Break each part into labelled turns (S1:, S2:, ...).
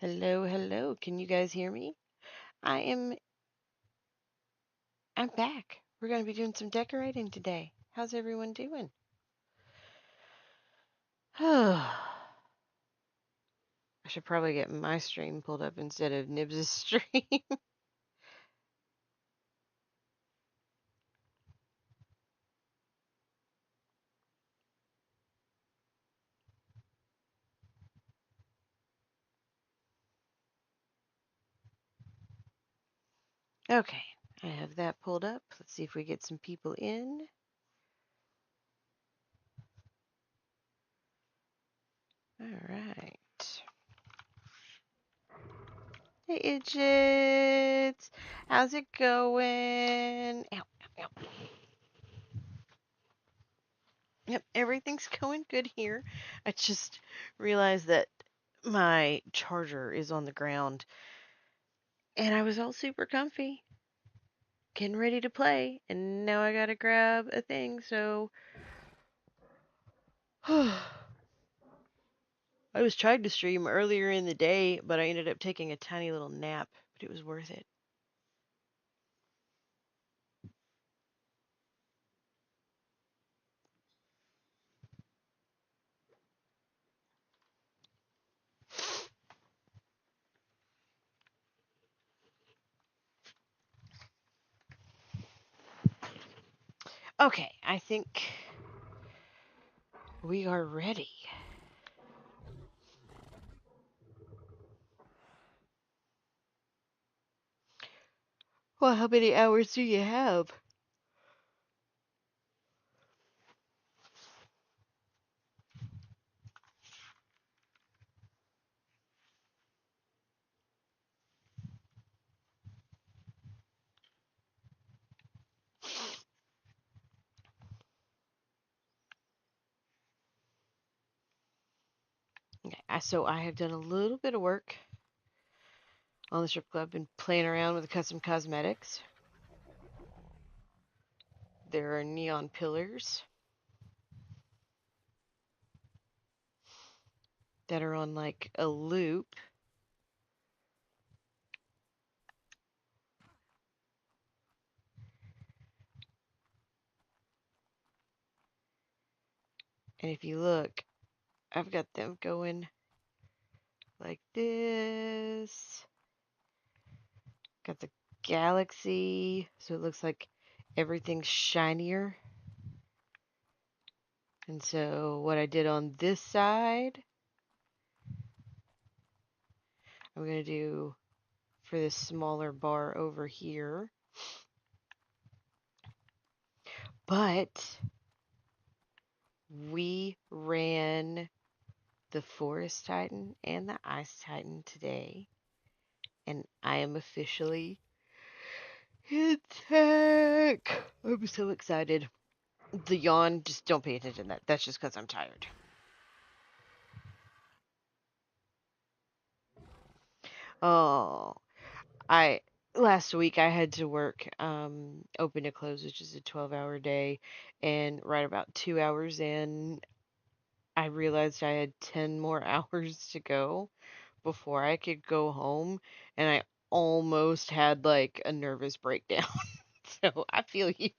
S1: Hello, hello. Can you guys hear me? I am I'm back. We're going to be doing some decorating today. How's everyone doing? I should probably get my stream pulled up instead of Nibs's stream. Okay, I have that pulled up. Let's see if we get some people in. All right. Hey, Idgits. How's it going? Ow, ow, ow. Yep, everything's going good here. I just realized that my charger is on the ground and I was all super comfy, getting ready to play, and now I gotta grab a thing, so I was trying to stream earlier in the day, but I ended up taking a tiny little nap, but it was worth it. Okay, I think we are ready. Well, how many hours do you have? Okay, so I have done a little bit of work on the strip club and playing around with the custom cosmetics. There are neon pillars that are on like a loop. And if you look, I've got them going like this. Got the galaxy, so it looks like everything's shinier. And so what I did on this side, I'm going to do for this smaller bar over here. But we ran the Forest Titan and the Ice Titan today, and I am officially in tech. I'm so excited. The yawn, just don't pay attention to that. That's just because I'm tired. Oh, I last week I had to work open to close, which is a 12-hour day, and right about 2 hours in, I realized I had 10 more hours to go before I could go home, and I almost had like a nervous breakdown. So I feel you.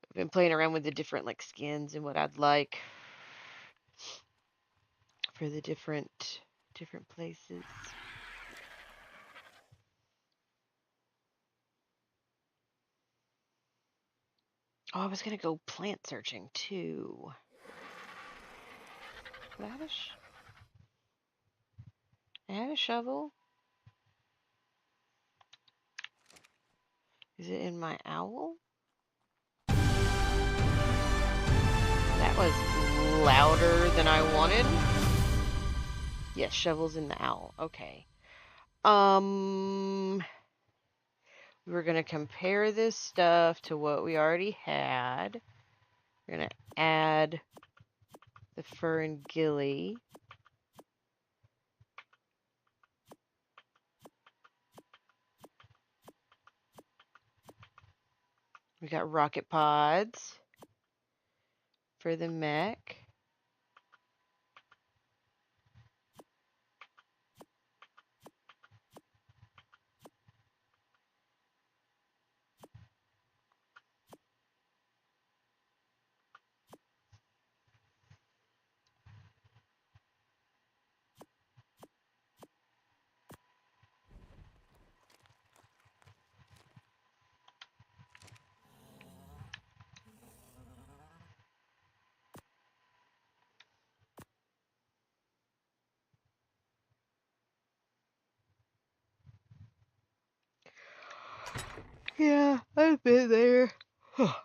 S1: I've been playing around with the different like skins and what I'd like for the different places. Oh, I was gonna go plant searching too. Do I have a shovel? Is it in my owl? That was louder than I wanted. Yes, shovel's in the owl. Okay. We're gonna compare this stuff to what we already had. We're gonna add the fur and gilly. We got rocket pods, for the Mac. Yeah, I've been there.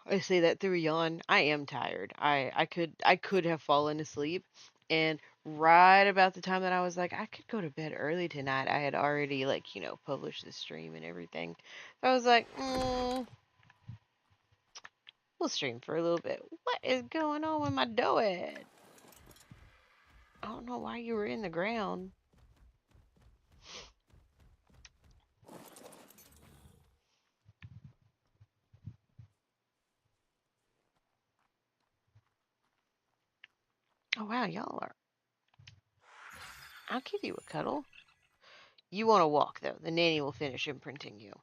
S1: I say that through a yawn. I am tired. I could have fallen asleep, and right about the time that I was like I could go to bed early tonight, I had already published the stream and everything. So I was like, we'll stream for a little bit. What is going on with my dough? I don't know why you were in the ground. Oh wow, y'all are. I'll give you a cuddle. You want to walk though. The nanny will finish imprinting you.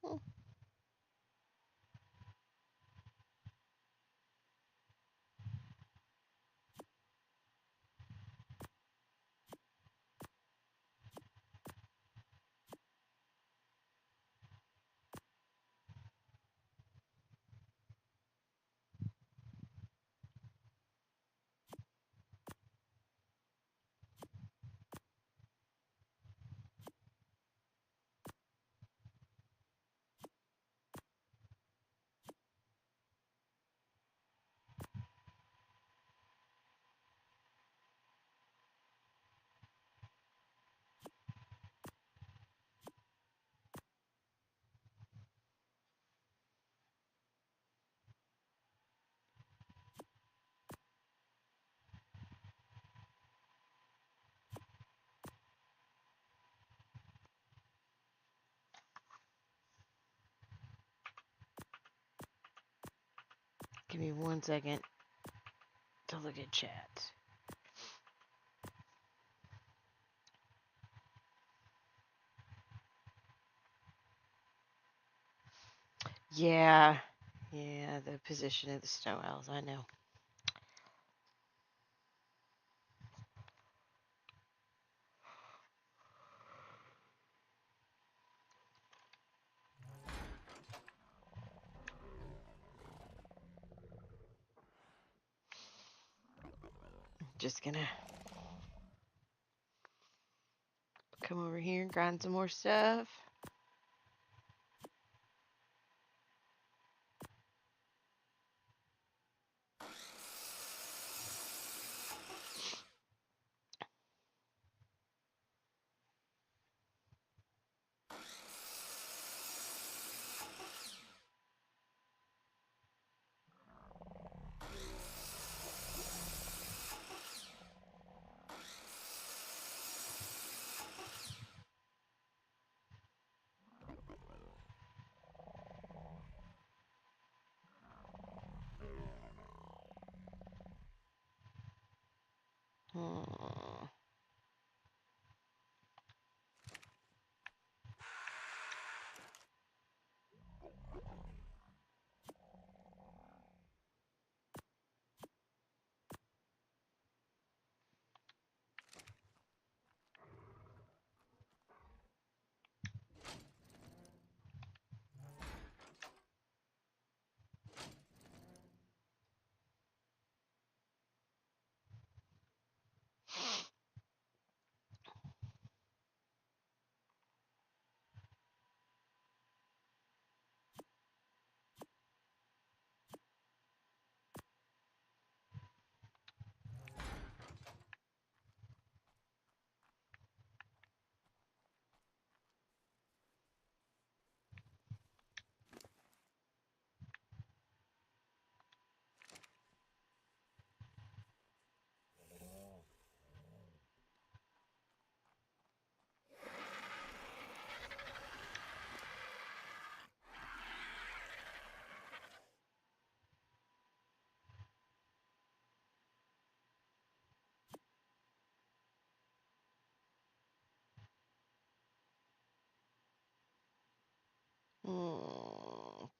S1: Hmm. Give me 1 second to look at chat. Yeah, yeah, the position of the snow owls, I know. Just gonna come over here and grind some more stuff.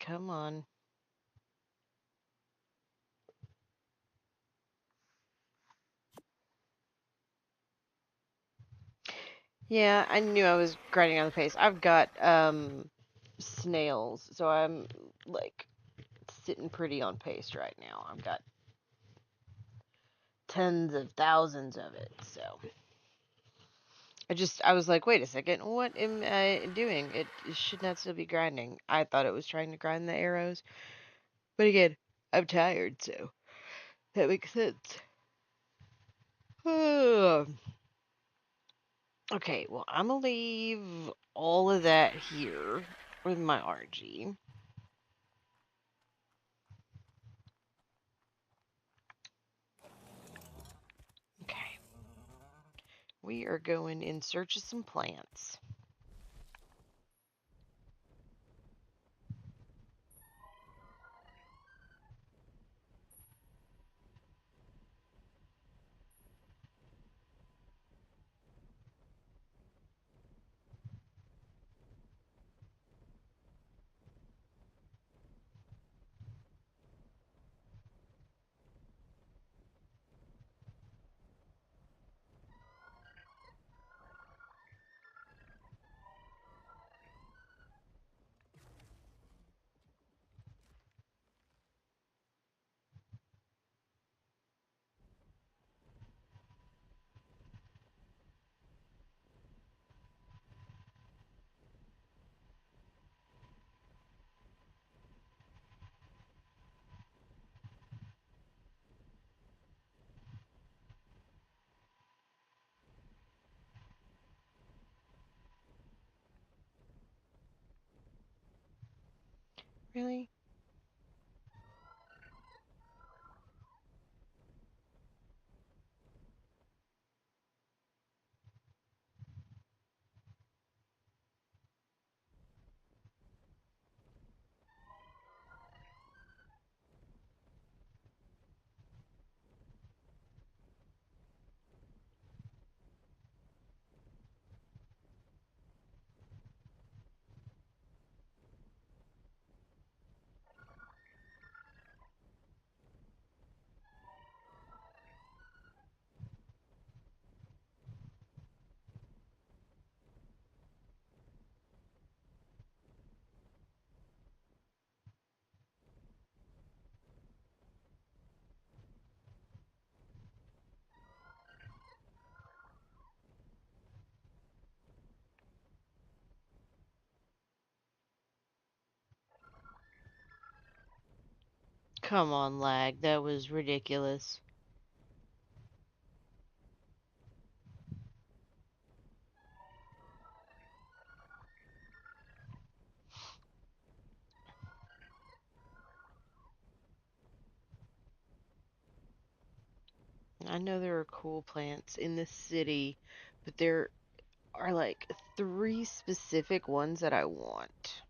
S1: Come on. Yeah, I knew I was grinding on the pace. I've got snails, so I'm like sitting pretty on pace right now. I've got tens of thousands of it. So I was like, wait a second, what am I doing? It should not still be grinding. I thought it was trying to grind the arrows, but again, I'm tired, so that makes sense. Okay, well, I'm gonna leave all of that here with my RG. Okay, we are going in search of some plants. Really? Come on, lag. That was ridiculous. I know there are cool plants in this city, but there are like three specific ones that I want.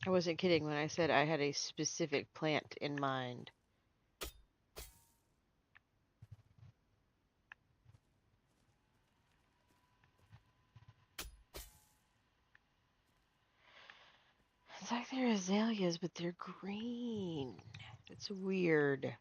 S1: I wasn't kidding when I said I had a specific plant in mind. It's like they're azaleas, but they're green. It's weird.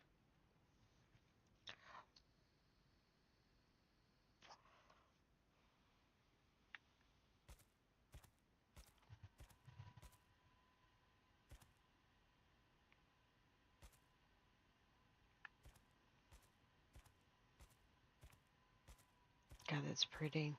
S1: God, that's pretty.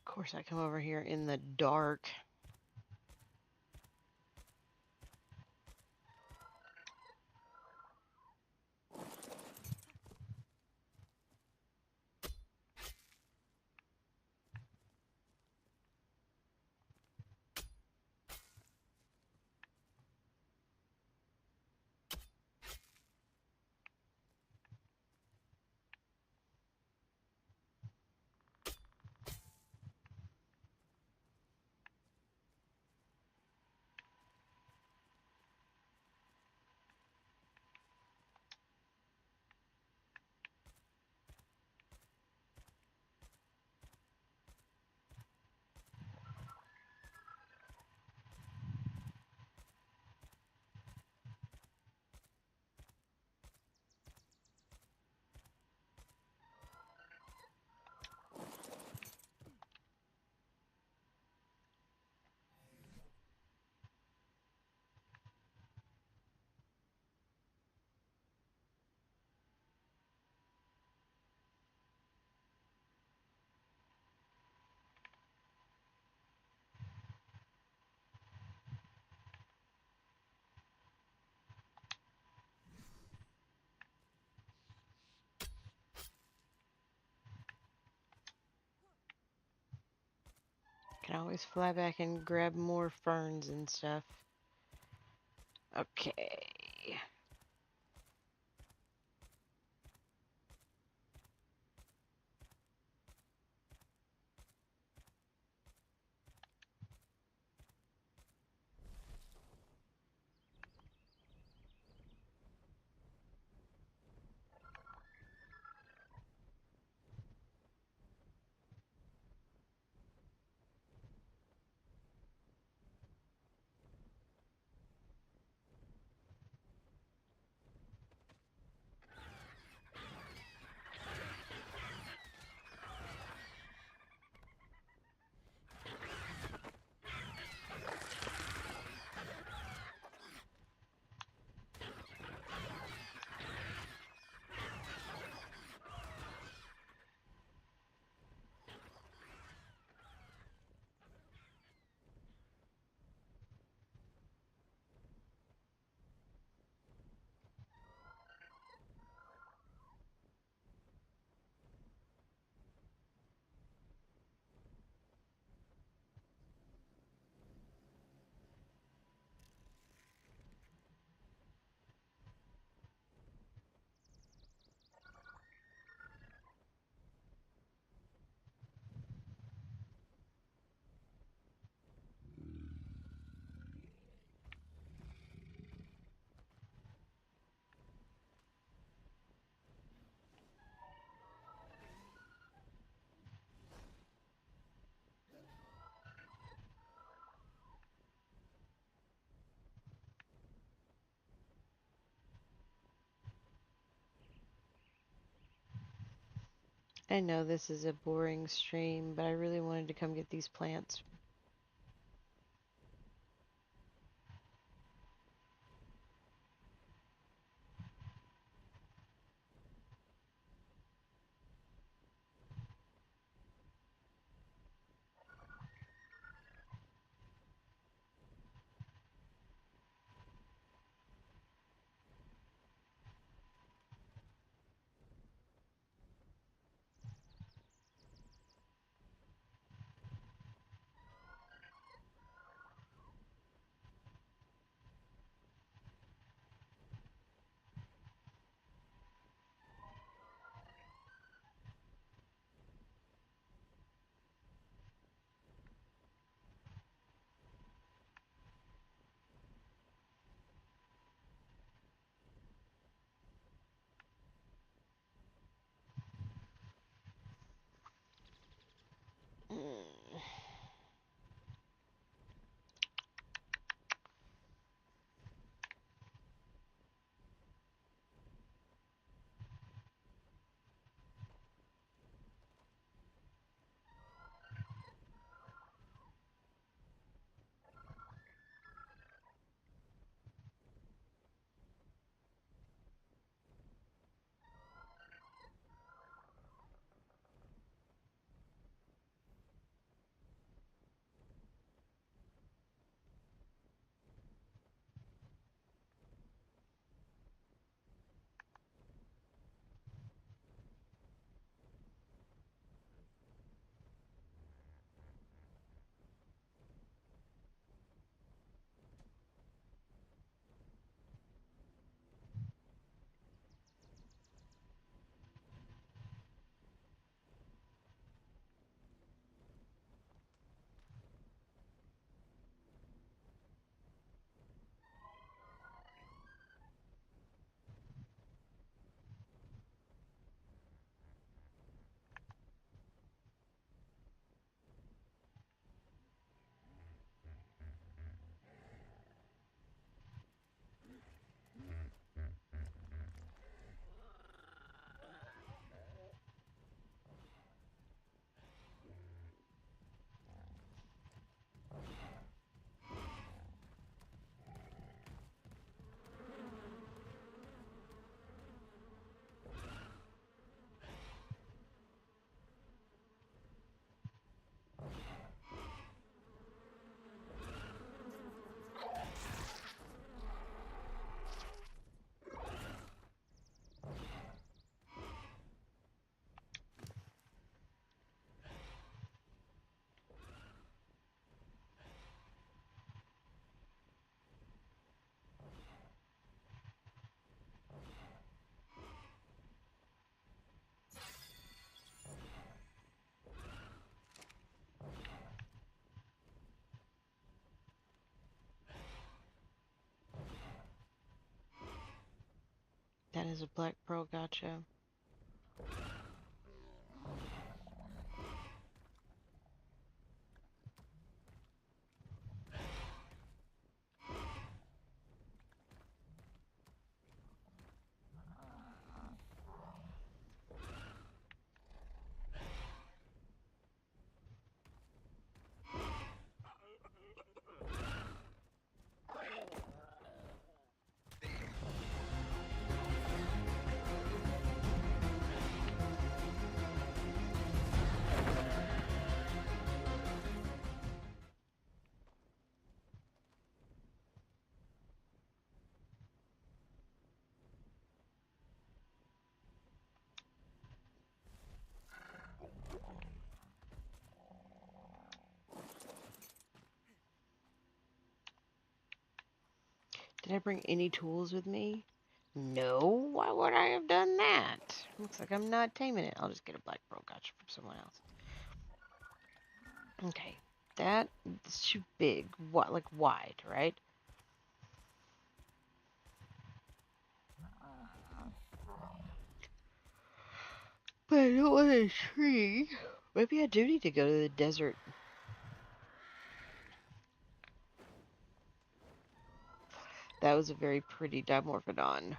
S1: Of course, I come over here in the dark. Can always fly back and grab more ferns and stuff. Okay. I know this is a boring stream, but I really wanted to come get these plants. Mm. That is a black pearl, gotcha. Did I bring any tools with me? No, why would I have done that? Looks like I'm not taming it. I'll just get a black pearl gotcha from someone else. Okay, that is too big. What, like wide, right? But I don't want a tree. Maybe I do need to go to the desert. That was a very pretty Dimorphodon.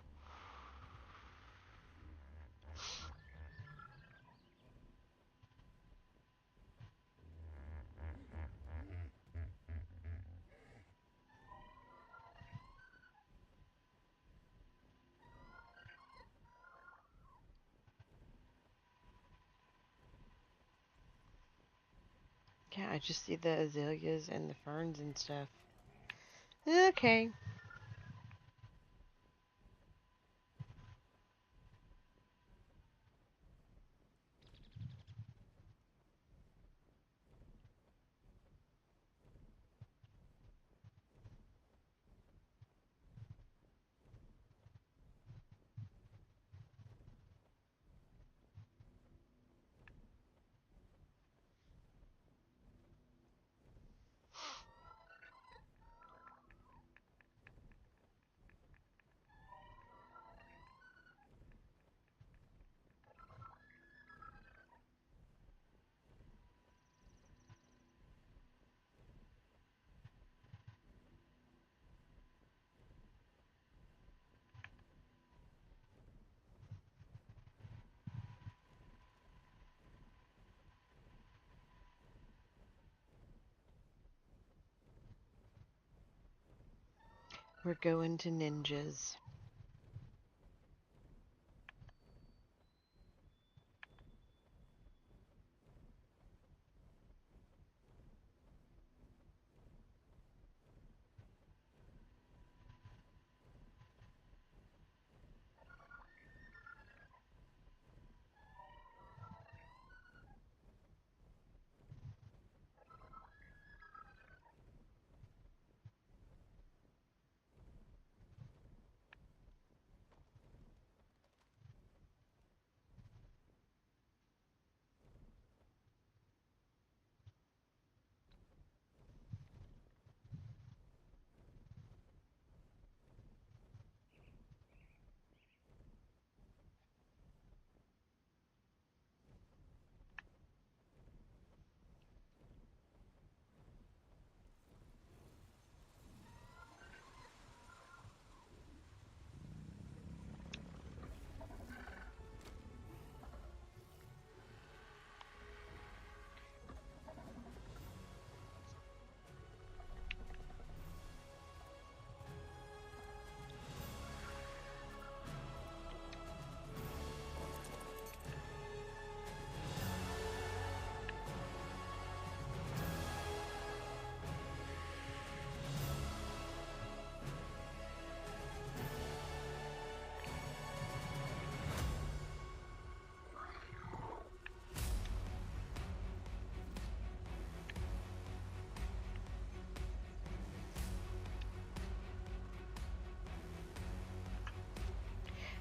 S1: Yeah, I just see the azaleas and the ferns and stuff. Okay. We're going to ninjas.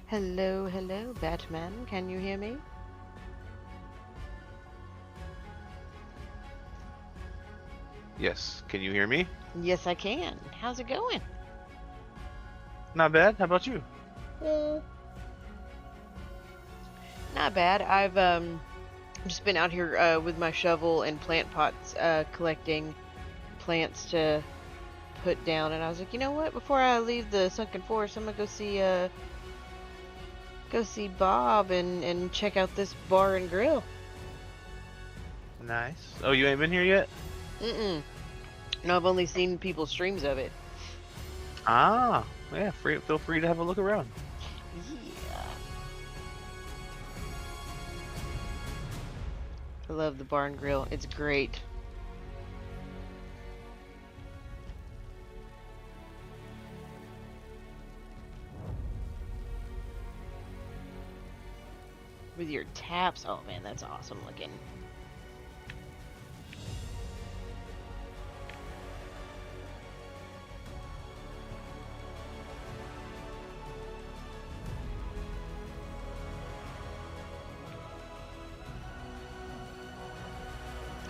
S1: Hello, hello, Batman. Can you hear me?
S2: Yes. Can you hear me?
S1: Yes, I can. How's it going?
S2: Not bad. How about you?
S1: Mm, not bad. I've just been out here with my shovel and plant pots collecting plants to put down, and I was like, you know what? Before I leave the sunken forest, I'm gonna go see Bob and check out this bar and grill.
S2: Nice. Oh, you ain't been here yet?
S1: Mm-mm. No, I've only seen people's streams of it.
S2: Ah, yeah. Feel free to have a look around.
S1: Yeah. I love the bar and grill. It's great. With your taps. Oh man, that's awesome looking.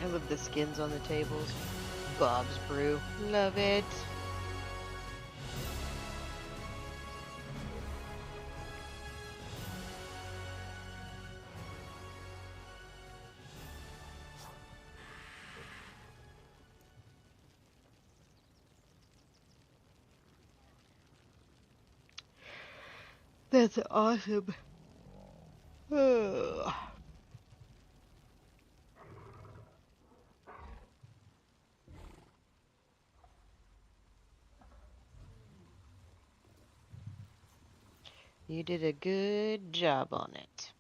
S1: I love the skins on the tables. Bob's Brew. Love it. That's awesome. Ugh. You did a good job on it.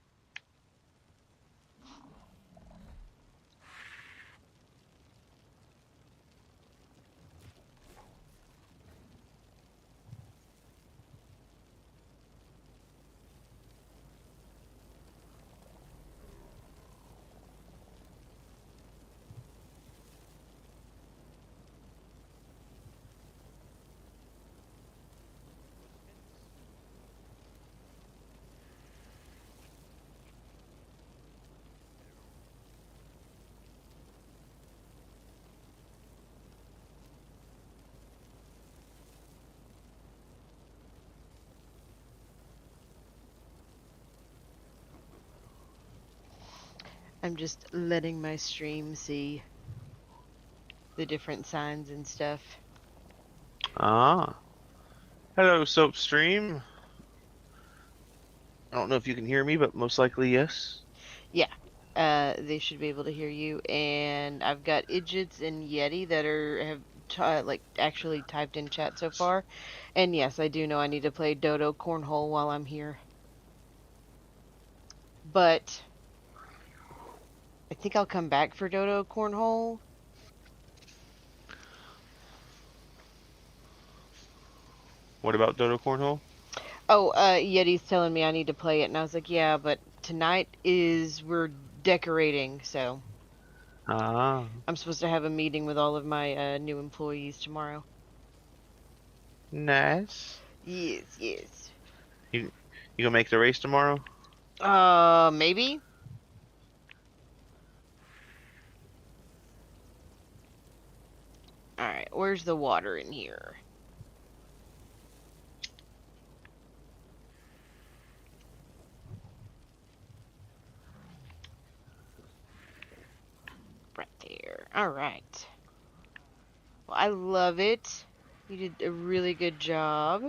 S1: I'm just letting my stream see the different signs and stuff.
S2: Ah. Hello, Soap Stream. I don't know if you can hear me, but most likely yes.
S1: Yeah. They should be able to hear you. And I've got Idjits and Yeti that have like actually typed in chat so far. And yes, I do know I need to play Dodo Cornhole while I'm here. But I think I'll come back for Dodo Cornhole.
S2: What about Dodo Cornhole?
S1: Oh, Yeti's telling me I need to play it, and I was like, yeah, but tonight is we're decorating, so
S2: Ah,
S1: I'm supposed to have a meeting with all of my new employees tomorrow.
S2: nice.
S1: Yes, yes.
S2: You you gonna make the race tomorrow?
S1: Maybe. All right, where's the water in here? Right there. All right. Well, I love it. You did a really good job.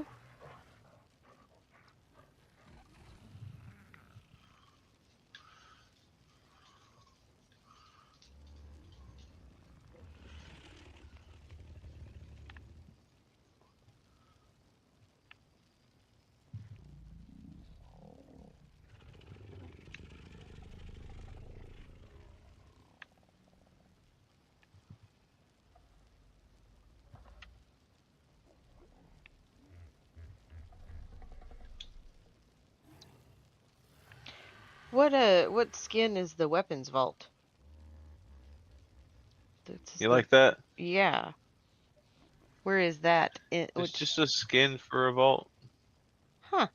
S1: What skin is the weapons vault? This is
S2: You
S1: the
S2: like that?
S1: yeah. Where is that? In
S2: It's
S1: which?
S2: just a skin for a vault.
S1: Huh.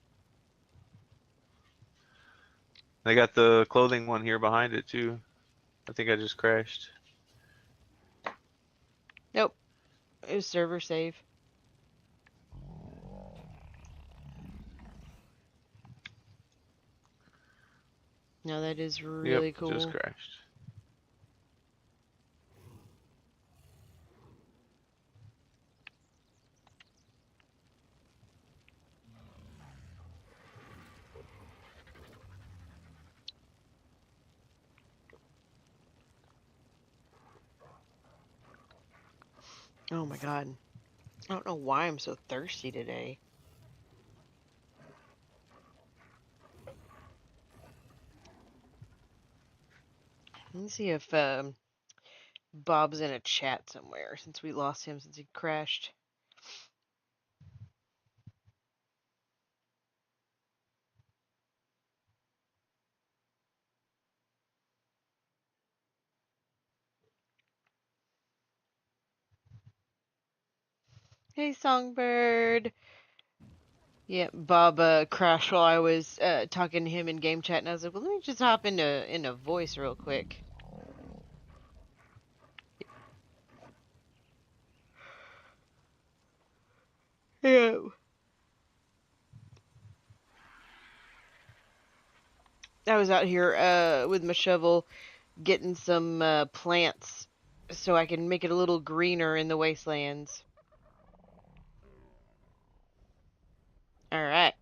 S2: I got the clothing one here behind it too. I think I just crashed.
S1: Nope. It was server save. No, that is
S2: Yep,
S1: really
S2: just
S1: cool.
S2: crashed.
S1: Oh my god. I don't know why I'm so thirsty today. Let me see if Bob's in a chat somewhere since we lost him since he crashed. Hey, Songbird. Yeah, Bob crashed while I was talking to him in game chat, and I was like, well, let me just hop into voice real quick. Yeah. I was out here with my shovel getting some plants so I can make it a little greener in the wastelands. All right.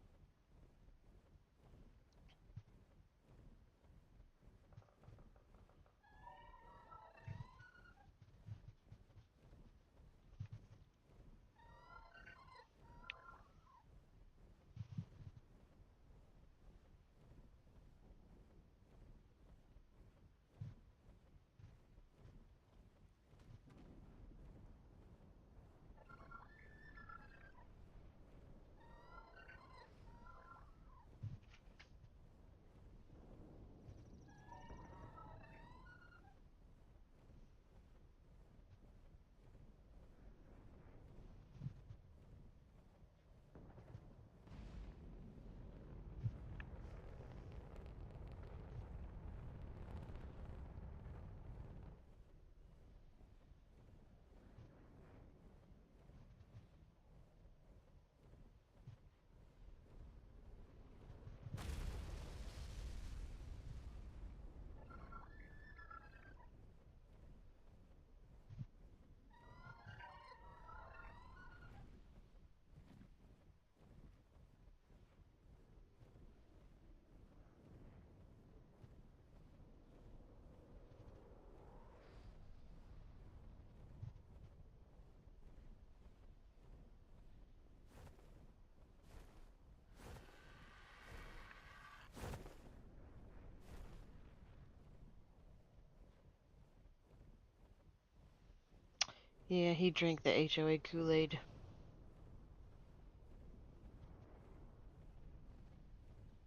S1: Yeah, he drank the HOA Kool-Aid.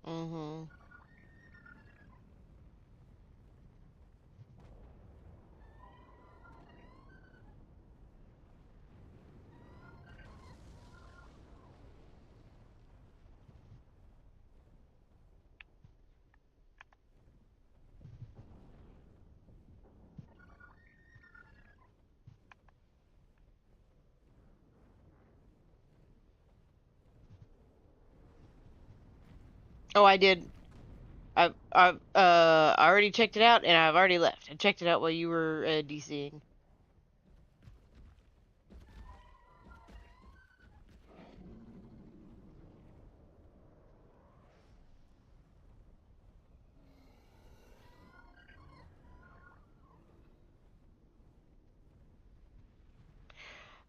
S1: Mm-hmm. Oh, I did. I already checked it out, and I've already left. I checked it out while you were DCing.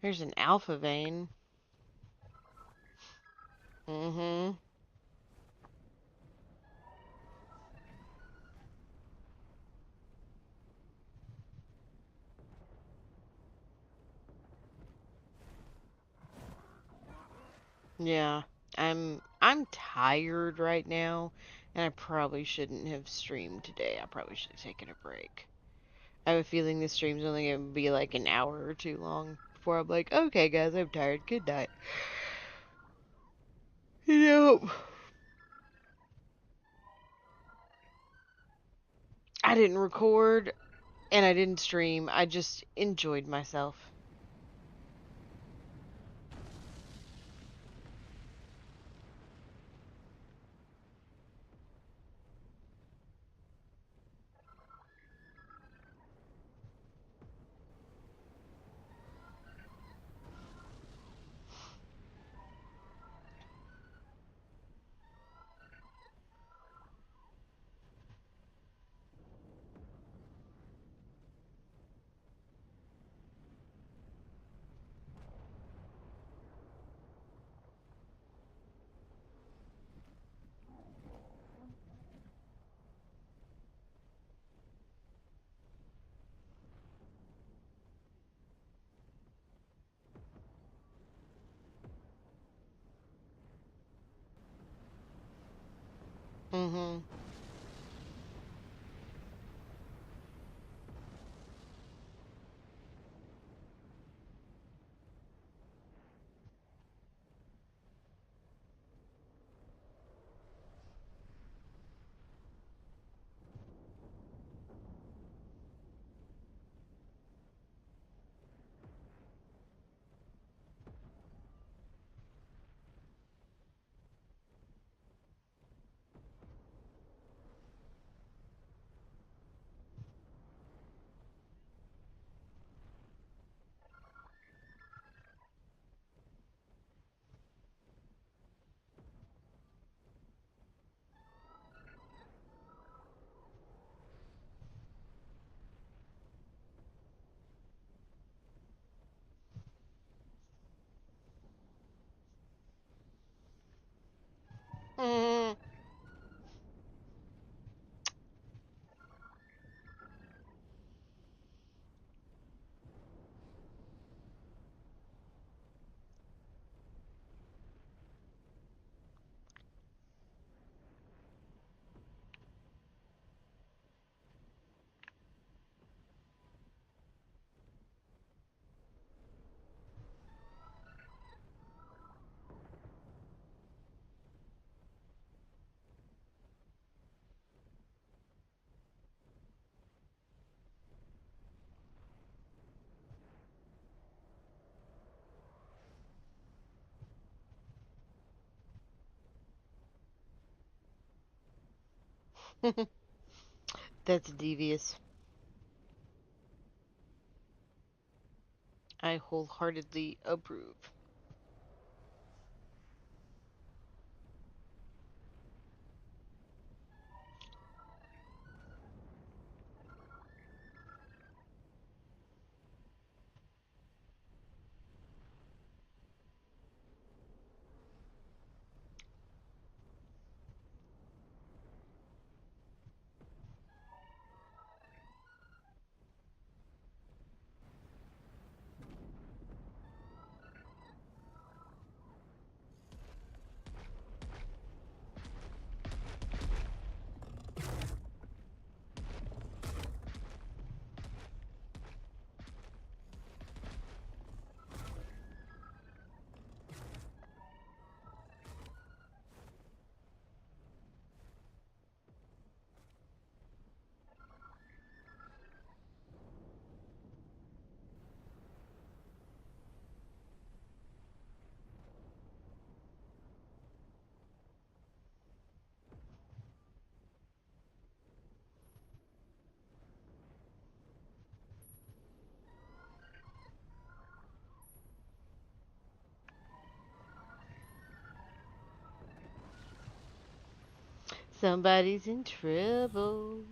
S1: There's an alpha vein. Mm-hmm. Yeah. I'm tired right now, and I probably shouldn't have streamed today. I probably should have taken a break. I have a feeling this stream's only gonna be like an hour or two long before I'm like, okay, guys, I'm tired. Good night. Yep. I didn't record and I didn't stream. I just enjoyed myself. Mhm. Mhm. That's devious. I wholeheartedly approve. Somebody's in trouble.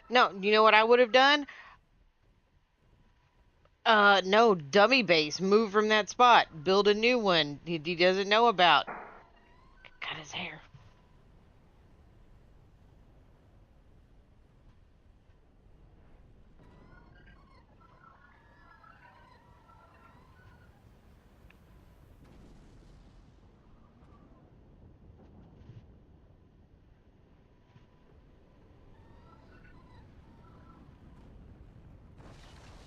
S1: No, you know what I would have done? No, dummy base. Move from that spot. Build a new one. He doesn't know about. Cut his hair.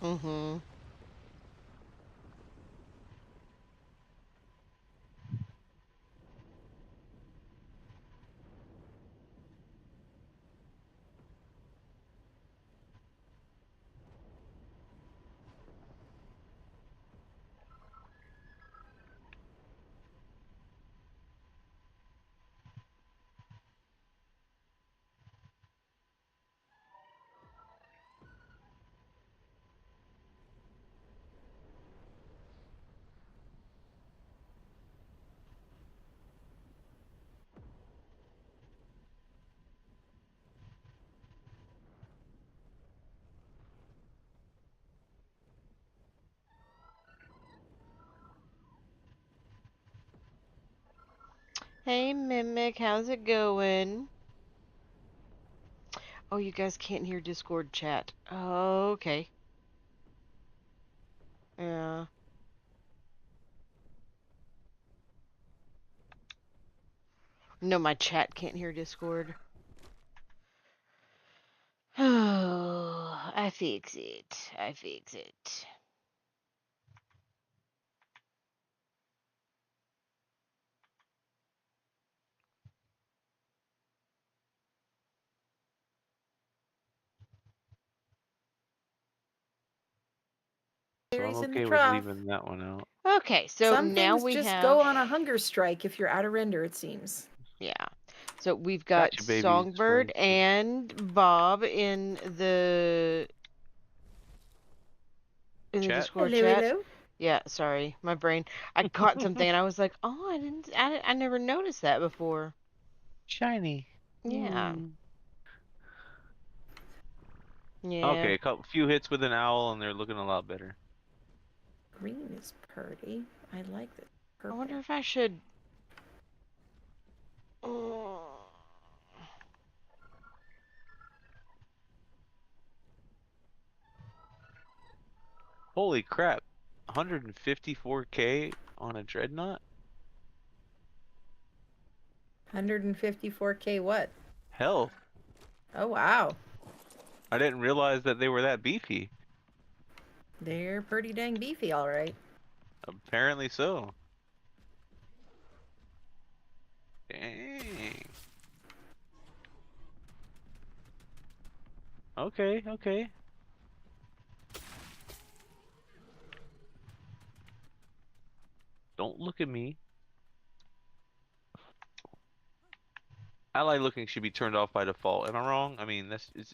S1: Mm-hmm. Hey, Mimic, how's it going? Oh, you guys can't hear Discord chat. Okay. Yeah. No, my chat can't hear Discord. Oh, I fix it. I fix it.
S2: So I'm
S3: Berries in the
S2: okay with
S3: trough.
S2: leaving that one out.
S1: Okay, so
S3: Some
S1: now
S3: things
S1: we
S3: just
S1: have,
S3: go on a hunger strike if you're out of render, it seems.
S1: yeah. So we've got
S2: Got you, baby.
S1: Songbird and Bob in the
S2: Chat?
S1: Discord
S3: Hello,
S1: chat.
S3: hello.
S1: Yeah, sorry, my brain. I caught something and I was like, "Oh, I never noticed that before."
S2: Shiny.
S1: Yeah.
S2: Ooh.
S1: Yeah.
S2: Okay, a couple few hits with an owl and they're looking a lot better.
S3: Green is pretty. I like the
S1: I
S3: purple.
S1: wonder if I should. Oh.
S2: Holy crap. 154K on a dreadnought?
S3: 154k what?
S2: Health.
S3: Oh, wow.
S2: I didn't realize that they were that beefy.
S3: They're pretty dang beefy, all right.
S2: Apparently so. Dang. Okay, okay. Don't look at me. Ally looking should be turned off by default. Am I wrong? I mean,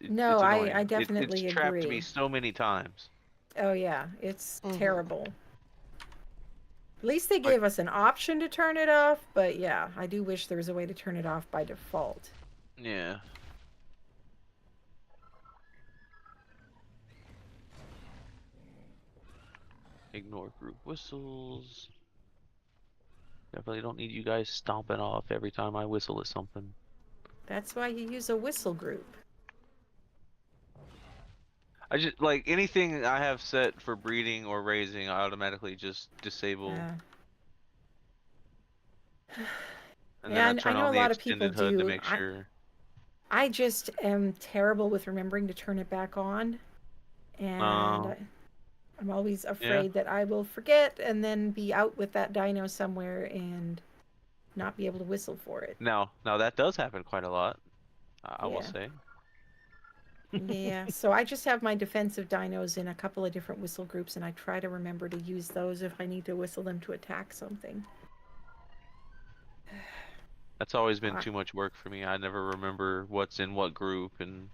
S3: No,
S2: it's
S3: I
S2: annoying. It's
S3: definitely
S2: trapped me
S3: agree.
S2: so many times.
S3: Oh, yeah. It's
S1: Mhm.
S3: terrible. At least they
S2: Like,
S3: gave us an option to turn it off, but yeah, I do wish there was a way to turn it off by default.
S2: yeah. Ignore group whistles. Definitely don't need you guys stomping off every time I whistle at something.
S3: That's why you use a whistle group.
S2: I just like anything I have set for breeding or raising, I automatically just disable,
S3: Uh,
S2: and then
S3: yeah,
S2: I
S3: I
S2: turn
S3: know
S2: on
S3: a
S2: the
S3: lot of people
S2: extended HUD to
S3: do.
S2: make sure.
S3: I just am terrible with remembering to turn it back on. And
S2: Uh,
S3: I'm always
S2: Yeah.
S3: afraid that I will forget and then be out with that dino somewhere and not be able to whistle for it.
S2: Now that does happen quite a lot. I will
S3: Yeah.
S2: say.
S3: Yeah, so I just have my defensive dinos in a couple of different whistle groups, and I try to remember to use those if I need to whistle them to attack something.
S2: That's always been
S3: I,
S2: too much work for me. I never remember what's in what group, and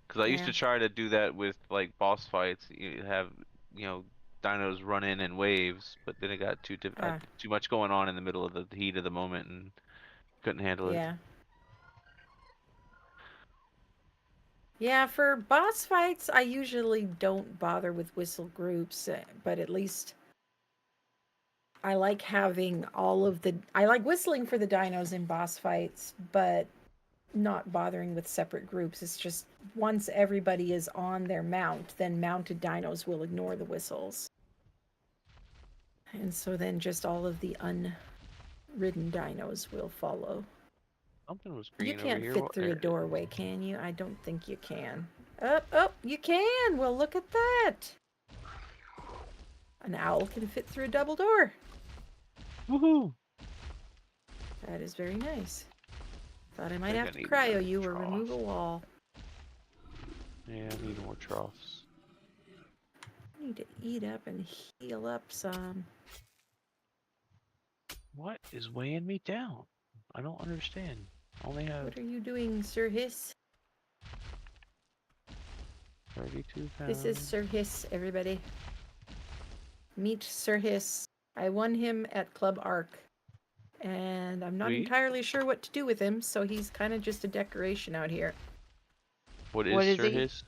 S2: because I used
S3: yeah,
S2: to try to do that with like boss fights, you have you know dinos run in waves, but then it got
S3: uh,
S2: too much going on in the middle of the heat of the moment and couldn't handle it.
S3: yeah. Yeah, for boss fights, I usually don't bother with whistle groups, but at least I like having all of the. I like whistling for the dinos in boss fights, but not bothering with separate groups. It's just once everybody is on their mount, then mounted dinos will ignore the whistles. And so then just all of the unridden dinos will follow.
S2: Something was
S3: You
S2: green over
S3: can't
S2: here.
S3: fit through a doorway, can you? I don't think you can. Oh, you can! Well, look at that! An owl can fit through a double door.
S2: Woohoo!
S3: That is very nice. Thought I
S2: I
S3: might
S2: think I
S3: have to
S2: need another
S3: cryo you or
S2: trough.
S3: remove a wall.
S2: Yeah, I need more troughs.
S3: I need to eat up and heal up some.
S2: What is weighing me down? I don't understand. I only have
S3: What are you doing, Sir Hiss?
S2: 32
S3: This is
S2: pounds.
S3: Sir Hiss, everybody. Meet Sir Hiss. I won him at Club Arc, and I'm not
S2: Sweet.
S3: entirely sure what to do with him, so he's kind of just a decoration out here.
S2: What is
S1: What is
S2: Sir
S1: he?
S2: Hiss?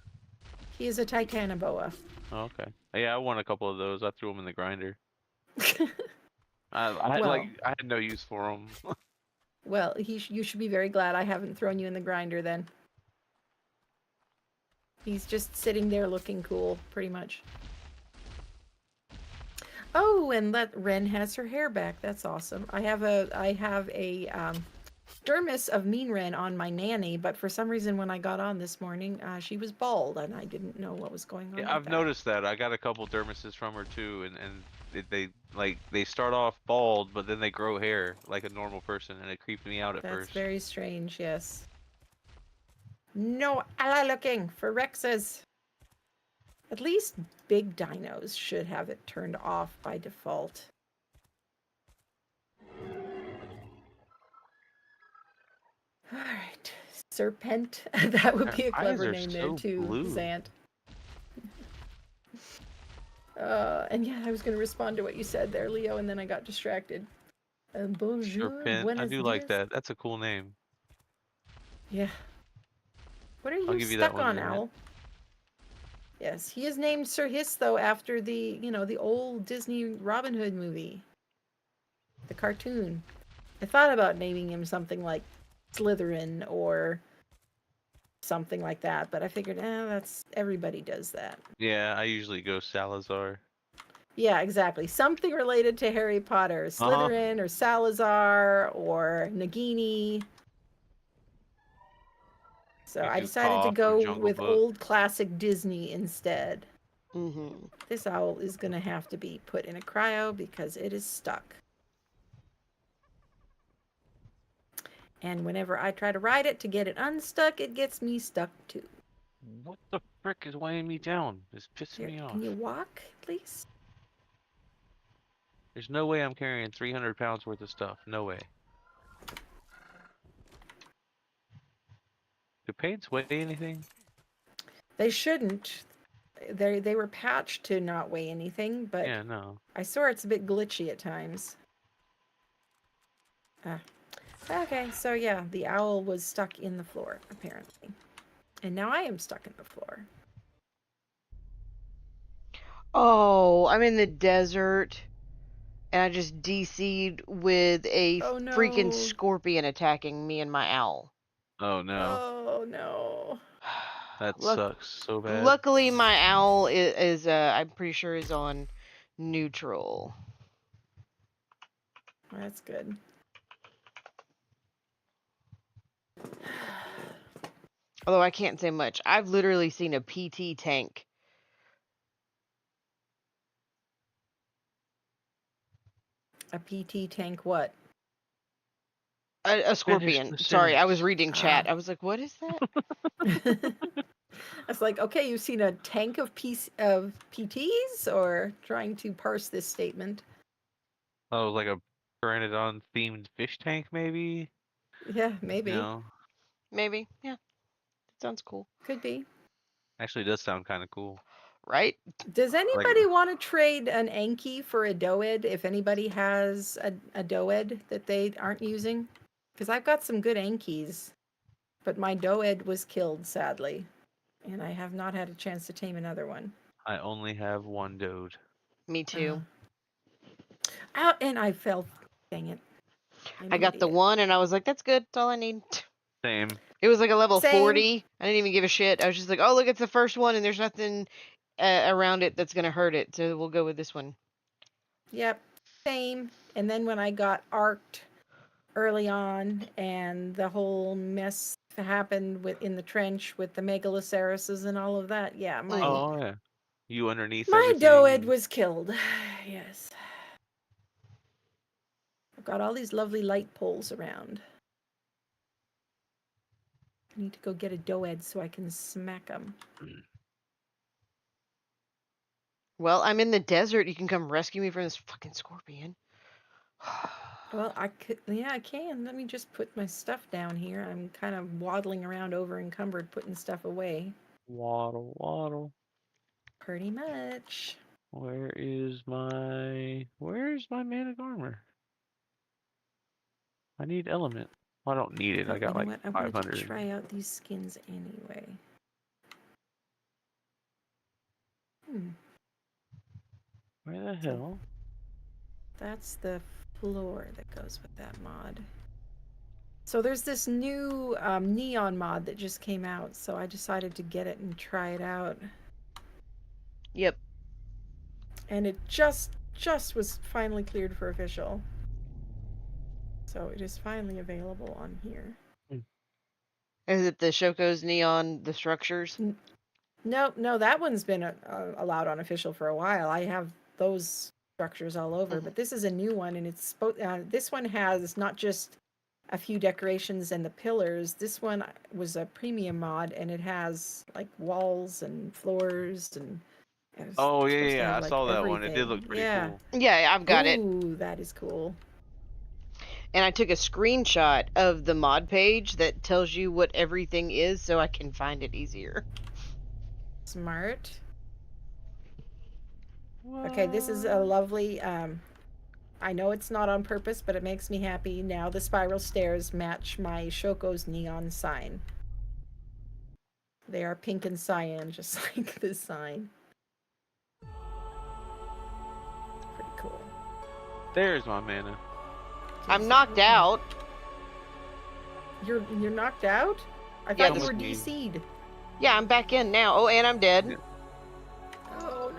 S3: He is a Titanoboa.
S2: Oh, okay. Yeah, I won a couple of those. I threw them in the grinder. I had
S3: well,
S2: I had no use for them.
S3: well, you should be very glad I haven't thrown you in the grinder then. He's just sitting there looking cool, pretty much. Oh, and that Ren has her hair back. That's awesome. I have a dermis of Mean Ren on my nanny, but for some reason when I got on this morning, she was bald, and I didn't know what was going on
S2: Yeah,
S3: with
S2: I've
S3: that.
S2: noticed that. I got a couple dermises from her too, and they like they start off bald, but then they grow hair like a normal person, and it creeped me out at
S3: That's
S2: first.
S3: very strange. Yes. No ally looking for Rexes. At least big dinos should have it turned off by default. All right. Serpent. That would
S2: Her
S3: be a
S2: eyes
S3: clever
S2: are
S3: name there
S2: so
S3: too,
S2: blue.
S3: Zant. And yeah, I was going to respond to what you said there, Leo, and then I got distracted. Bonjour,
S2: Serpent. I
S3: buenos
S2: do like
S3: dias.
S2: that. That's a cool name.
S3: Yeah. What are
S2: I'll
S3: you
S2: give you that
S3: stuck
S2: one,
S3: on,
S2: Zant.
S3: Owl? Yes, he is named Sir Hiss, though, after the old Disney Robin Hood movie, the cartoon. I thought about naming him something like Slytherin or something like that, but I figured, that's everybody does that.
S2: Yeah, I usually go Salazar.
S3: Yeah, exactly. Something related to Harry Potter,
S2: Uh-huh.
S3: Slytherin or Salazar or Nagini. So
S2: You
S3: I
S2: do
S3: decided to
S2: Toph from
S3: go
S2: Jungle
S3: with
S2: Book.
S3: old classic Disney instead.
S1: Mm-hmm.
S3: This owl is going to have to be put in a cryo because it is stuck. And whenever I try to ride it to get it unstuck, it gets me stuck too.
S2: What the frick is weighing me down? It's pissing
S3: Here,
S2: me
S3: can you
S2: off.
S3: walk, please?
S2: There's no way I'm carrying 300 pounds worth of stuff. No way. Do paints weigh anything?
S3: They shouldn't. They were patched to not weigh anything, but
S2: Yeah, no.
S3: I swear it's a bit glitchy at times. Ah. Okay, so yeah, the owl was stuck in the floor, apparently. And now I am stuck in the floor.
S1: Oh, I'm in the desert and I just DC'd with a
S3: Oh
S1: freaking
S3: no.
S1: scorpion attacking me and my owl.
S2: Oh no.
S3: Oh no.
S2: That
S1: Look,
S2: sucks so bad.
S1: luckily my owl is I'm pretty sure is on neutral.
S3: That's good.
S1: Although I can't say much. I've literally seen a PT tank
S3: A PT tank what?
S1: A
S2: Finish
S1: scorpion.
S2: the
S1: Sorry, I was
S2: sentence.
S1: reading
S3: Ah.
S1: chat. I was like, what is that?
S3: I was like, okay, you've seen a tank of PTs, or trying to parse this statement?
S2: Oh, like a Pteranodon themed fish tank, maybe?
S3: Yeah, maybe.
S2: No.
S1: Maybe. Yeah, that sounds cool.
S3: Could be.
S2: Actually, it does sound kind of cool.
S1: Right?
S3: Does
S2: Like,
S3: anybody want to trade an Anki for a Doed if anybody has a Doed that they aren't using? Because I've got some good Ankis, but my Doed was killed, sadly. And I have not had a chance to tame another one.
S2: I only have one Dode.
S1: Me too.
S3: Out, and I fell. Dang it. I'm
S1: I
S3: an
S1: got the
S3: idiot.
S1: one and I was like, that's good. That's all I need.
S2: Same.
S1: It was like a level
S3: Same.
S1: 40. I didn't even give a shit. I was just like, oh, look, it's the first one and there's nothing around it that's going to hurt it. So we'll go with this one.
S3: Yep. Same. And then when I got arced early on and the whole mess happened in the trench with the megalocerises and all of that, yeah,
S1: Mhm.
S2: Oh, yeah. You underneath
S3: my
S2: everything.
S3: Doed was killed. Yes. I've got all these lovely light poles around. I need to go get a Doed so I can smack them.
S1: Well, I'm in the desert. You can come rescue me from this fucking scorpion.
S3: Well, I could, yeah, I can. Let me just put my stuff down here. I'm kind of waddling around over encumbered, putting stuff away.
S2: Waddle, waddle.
S3: Pretty much.
S2: Where's my manic armor? I need element. Well, I don't need it.
S3: Oh,
S2: I
S3: you
S2: got
S3: know
S2: like
S3: what? I wanted to
S2: 500.
S3: try out these skins anyway.
S2: Where the
S3: So
S2: hell?
S3: that's the floor that goes with that mod. So there's this new neon mod that just came out, so I decided to get it and try it out.
S1: Yep.
S3: And it just was finally cleared for official. So it is finally available on here.
S1: Is it the Shoko's Neon, the structures?
S3: No, that one's been allowed on official for a while. I have those structures all over, but this is a new one, and it's this one has not just a few decorations and the pillars. This one was a premium mod, and it has like walls and floors, and it's
S2: Oh, yeah,
S3: supposed to
S2: yeah.
S3: have
S2: I
S3: like
S2: saw that one. It did
S3: everything.
S2: look pretty
S3: Yeah.
S2: cool.
S1: Yeah, I've got it.
S3: Ooh, that is cool.
S1: And I took a screenshot of the mod page that tells you what everything is so I can find it easier.
S3: Smart.
S2: What?
S3: Okay, this is a lovely. I know it's not on purpose, but it makes me happy. Now the spiral stairs match my Shoko's neon sign. They are pink and cyan, just like this sign. Pretty cool.
S2: There's my mana.
S1: I'm knocked out.
S3: You're knocked out? I
S1: Yeah,
S3: thought you
S2: Come
S3: were
S2: with me.
S3: DC'd.
S1: Yeah, I'm back in now. Oh, and I'm dead.
S2: Yeah.
S3: Oh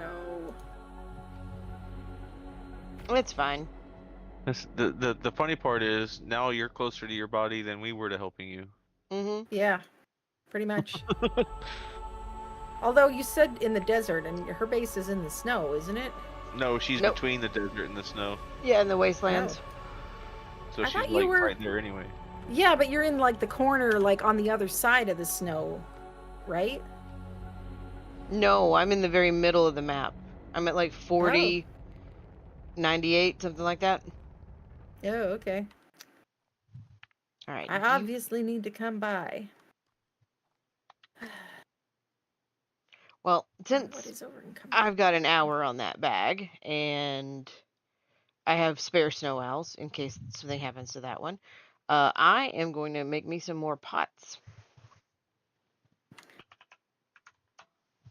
S3: no.
S1: It's fine.
S2: The funny part is now you're closer to your body than we were to helping you.
S3: Yeah, pretty much. Although you said in the desert, and her base is in the snow, isn't it?
S2: No, she's
S1: Nope.
S2: between the desert and the snow,
S1: Yeah, in the wastelands.
S2: so
S3: I
S2: she's
S3: thought you
S2: like
S3: were-
S2: right there anyway.
S3: Yeah, but you're in like the corner, like on the other side of the snow, right?
S1: No, I'm in the very middle of the map. I'm at like 40, 98, something like that.
S3: Oh, okay.
S1: All right.
S3: I obviously need to come by.
S1: Well,
S3: What
S1: since
S3: is over in
S1: I've got an hour on that bag and I have spare snow owls in case something happens to that one, I am going to make me some more pots.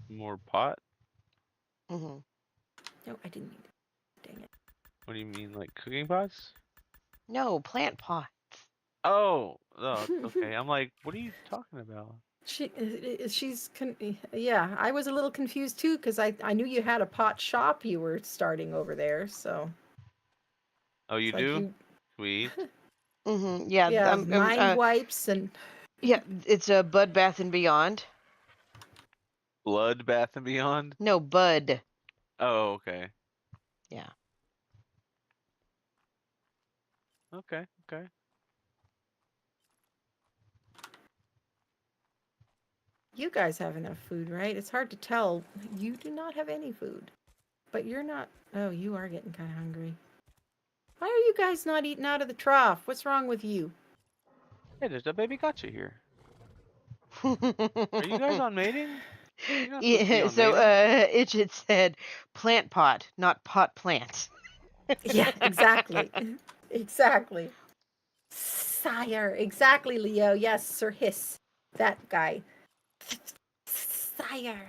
S2: More pot?
S1: Mm-hmm.
S3: No, I didn't mean to. Dang it.
S2: What do you mean, like cooking pots?
S1: No, plant pots.
S2: Oh, okay. I'm like, what are you talking about?
S3: Yeah, I was a little confused too because I knew you had a pot shop you were starting over there, so
S2: Oh, you
S3: it's like
S2: do?
S3: you
S2: Sweet.
S1: Mm-hmm. Yeah,
S3: yeah, mind wipes and
S1: yeah, it's a Bud Bath and Beyond.
S2: Blood Bath and Beyond?
S1: No, Bud.
S2: Oh, okay.
S1: Yeah.
S2: Okay, okay.
S3: You guys have enough food, right? It's hard to tell. You do not have any food. But you're not. Oh, you are getting kind of hungry. Why are you guys not eating out of the trough? What's wrong with you?
S2: Hey, there's a baby gotcha here. Are you guys on mating? You're not supposed to be
S1: Yeah,
S2: on
S1: so
S2: mating.
S1: Itchit said plant pot, not pot plant.
S3: Yeah, exactly. Exactly. Sire. Exactly, Leo. Yes, Sir Hiss. That guy. Sire.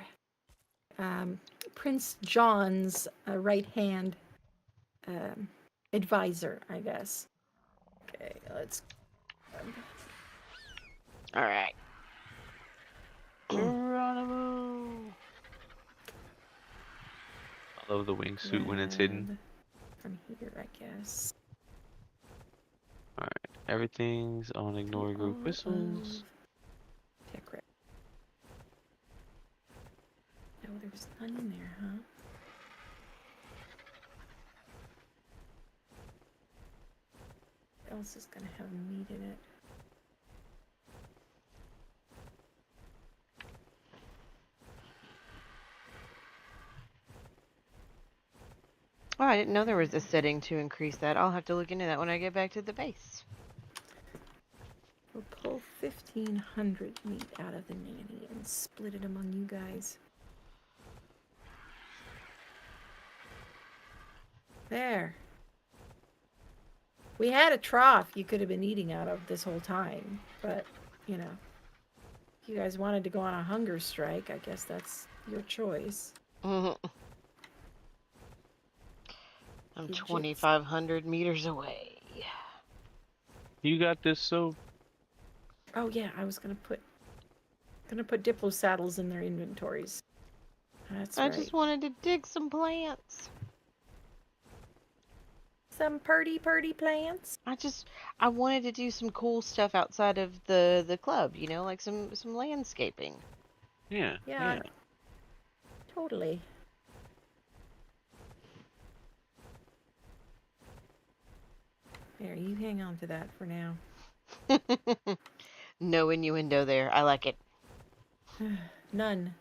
S3: Um, Prince John's right hand um, advisor, I guess. Okay, let's.
S1: All right.
S2: Geronimo. I love the wingsuit when it's hidden.
S3: Grab from here, I guess.
S2: Alright, everything's on ignore group
S3: All
S2: whistles.
S3: of tech rep. No, there was none in there, huh? What else is gonna have meat in it?
S1: Oh, I didn't know there was a setting to increase that. I'll have to look into that when I get back to the base.
S3: We'll pull 1,500 meat out of the nanny and split it among you guys. There. We had a trough you could have been eating out of this whole time, but, you know, if you guys wanted to go on a hunger strike, I guess that's your choice.
S1: I'm 2,500 meters away.
S2: You got this, so
S3: Oh yeah, I was gonna put Diplo saddles in their inventories. That's
S1: I
S3: right.
S1: just wanted to dig some plants.
S3: Some purdy plants.
S1: I wanted to do some cool stuff outside of the club, you know, like some landscaping.
S2: yeah.
S3: Yeah. Totally. There, you hang on to that for now.
S1: No innuendo there. I like it.
S3: None.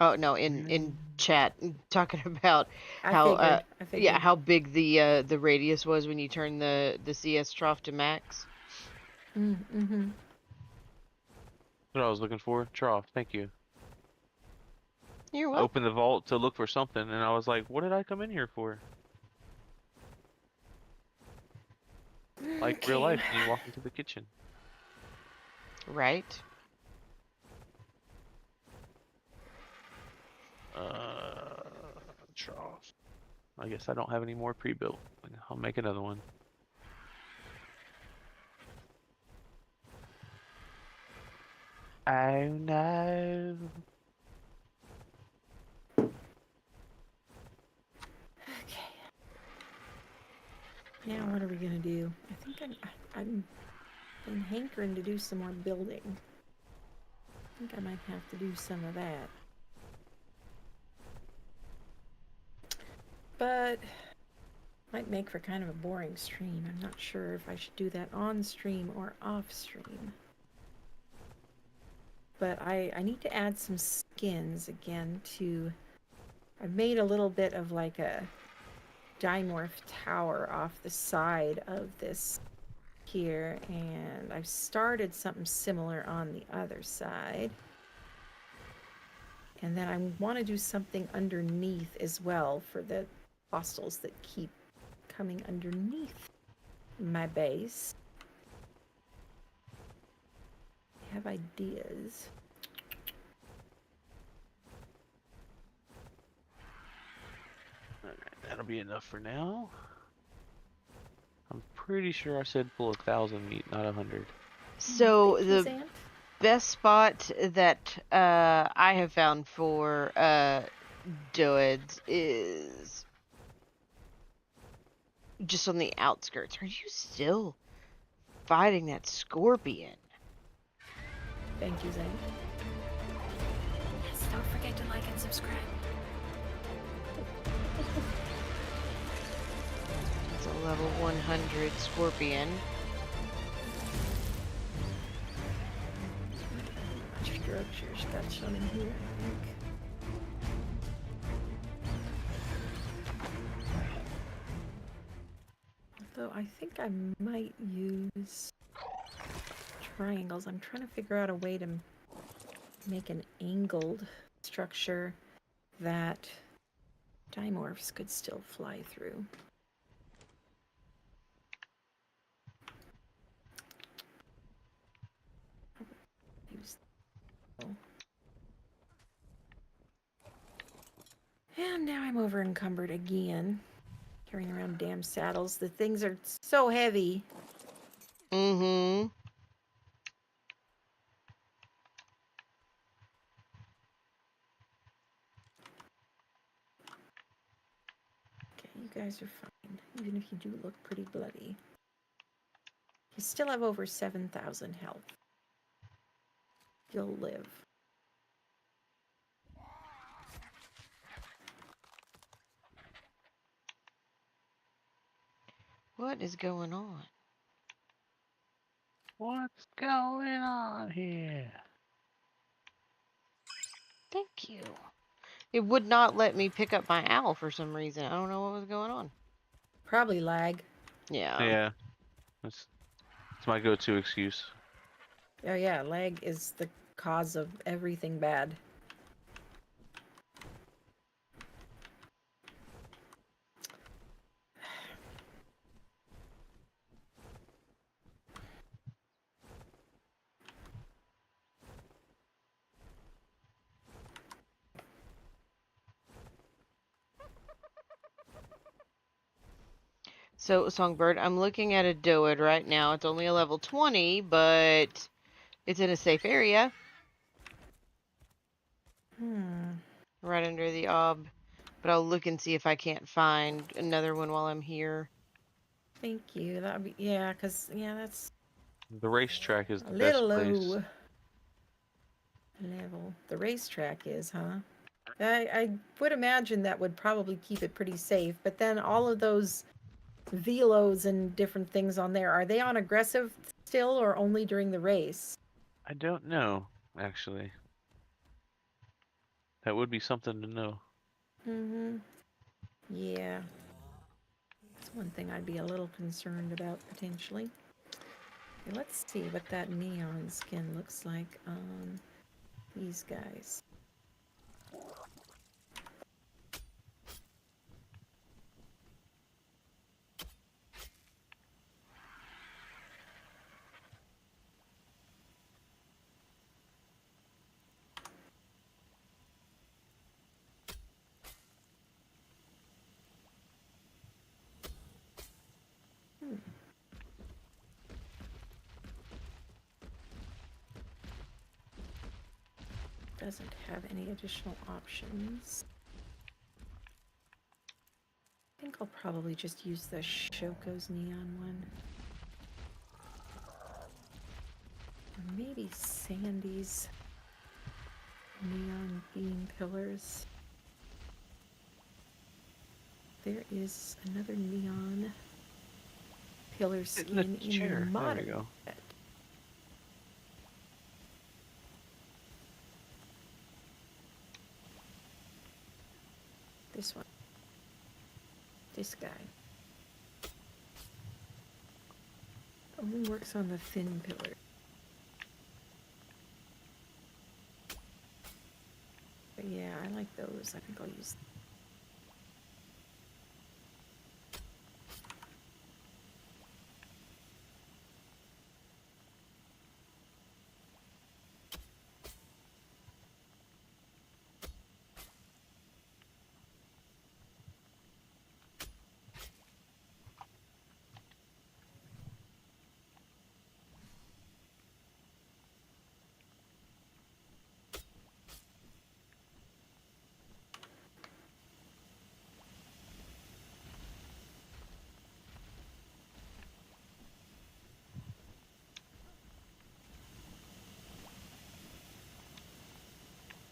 S1: Oh no, in chat talking about
S3: I
S1: how
S3: figured.
S1: yeah, how big the radius was when you turn the CS trough to max.
S3: Mm-hmm.
S2: What I was looking for. Trough, thank you.
S1: You're
S2: I
S1: welcome.
S2: opened the vault to look for something, and I was like, what did I come in here for? Like real life, when you walk into the kitchen.
S1: Right?
S2: Trough. I guess I don't have any more pre-built. I'll make another one. Oh no.
S3: Okay. Now what are we gonna do? I think I'm been hankering to do some more building. I think I might have to do some of that. But might make for kind of a boring stream. I'm not sure if I should do that on stream or off stream. But I need to add some skins again to... I've made a little bit of like a dimorph tower off the side of this here, and I've started something similar on the other side. And then I want to do something underneath as well for the hostels that keep coming underneath my base. I have ideas.
S2: Alright, that'll be enough for now. I'm pretty sure I said pull 1,000 meat, not 100.
S1: So
S3: Thank you,
S1: the
S3: Zant.
S1: best spot that I have found for Doeds is just on the outskirts. Are you still fighting that scorpion?
S3: Thank you, Zant.
S4: Yes, don't forget to like and subscribe.
S1: level 100 scorpion.
S3: Structures got some in here, I think. Although I think I might use triangles. I'm trying to figure out a way to make an angled structure that dimorphs could still fly through. Use and now I'm over encumbered again, carrying around damn saddles. The things are so heavy.
S1: Mm-hmm.
S3: Okay, you guys are fine, even if you do look pretty bloody. You still have over 7,000 health. You'll live.
S1: What is going on?
S2: What's going on here?
S1: Thank you. It would not let me pick up my owl for some reason. I don't know what was going on.
S3: Probably lag.
S1: Yeah.
S2: Yeah, that's my go-to excuse.
S3: Oh yeah, lag is the cause of everything bad.
S1: So, Songbird, I'm looking at a Doed right now. It's only a level 20, but it's in a safe area. Right under the ob. But I'll look and see if I can't find another one while I'm here.
S3: Thank you. That'd be, yeah, because, yeah, that's
S2: The racetrack is
S3: a
S2: the best
S3: little
S2: place.
S3: low level. The racetrack is, huh? I would imagine that would probably keep it pretty safe, but then all of those velos and different things on there, are they on aggressive still or only during the race?
S2: I don't know, actually. That would be something to know.
S3: Mm-hmm. Yeah. That's one thing I'd be a little concerned about potentially. Okay, let's see what that neon skin looks like on these guys. Doesn't have any additional options. I think I'll probably just use the Shoko's neon one. Or maybe Sandy's neon beam pillars. There is another neon pillar
S2: Sit in the
S3: skin in the
S2: chair. There we
S3: modern
S2: go.
S3: set. This one. This guy. Only works on the thin pillar. But yeah, I like those. I think I'll use them.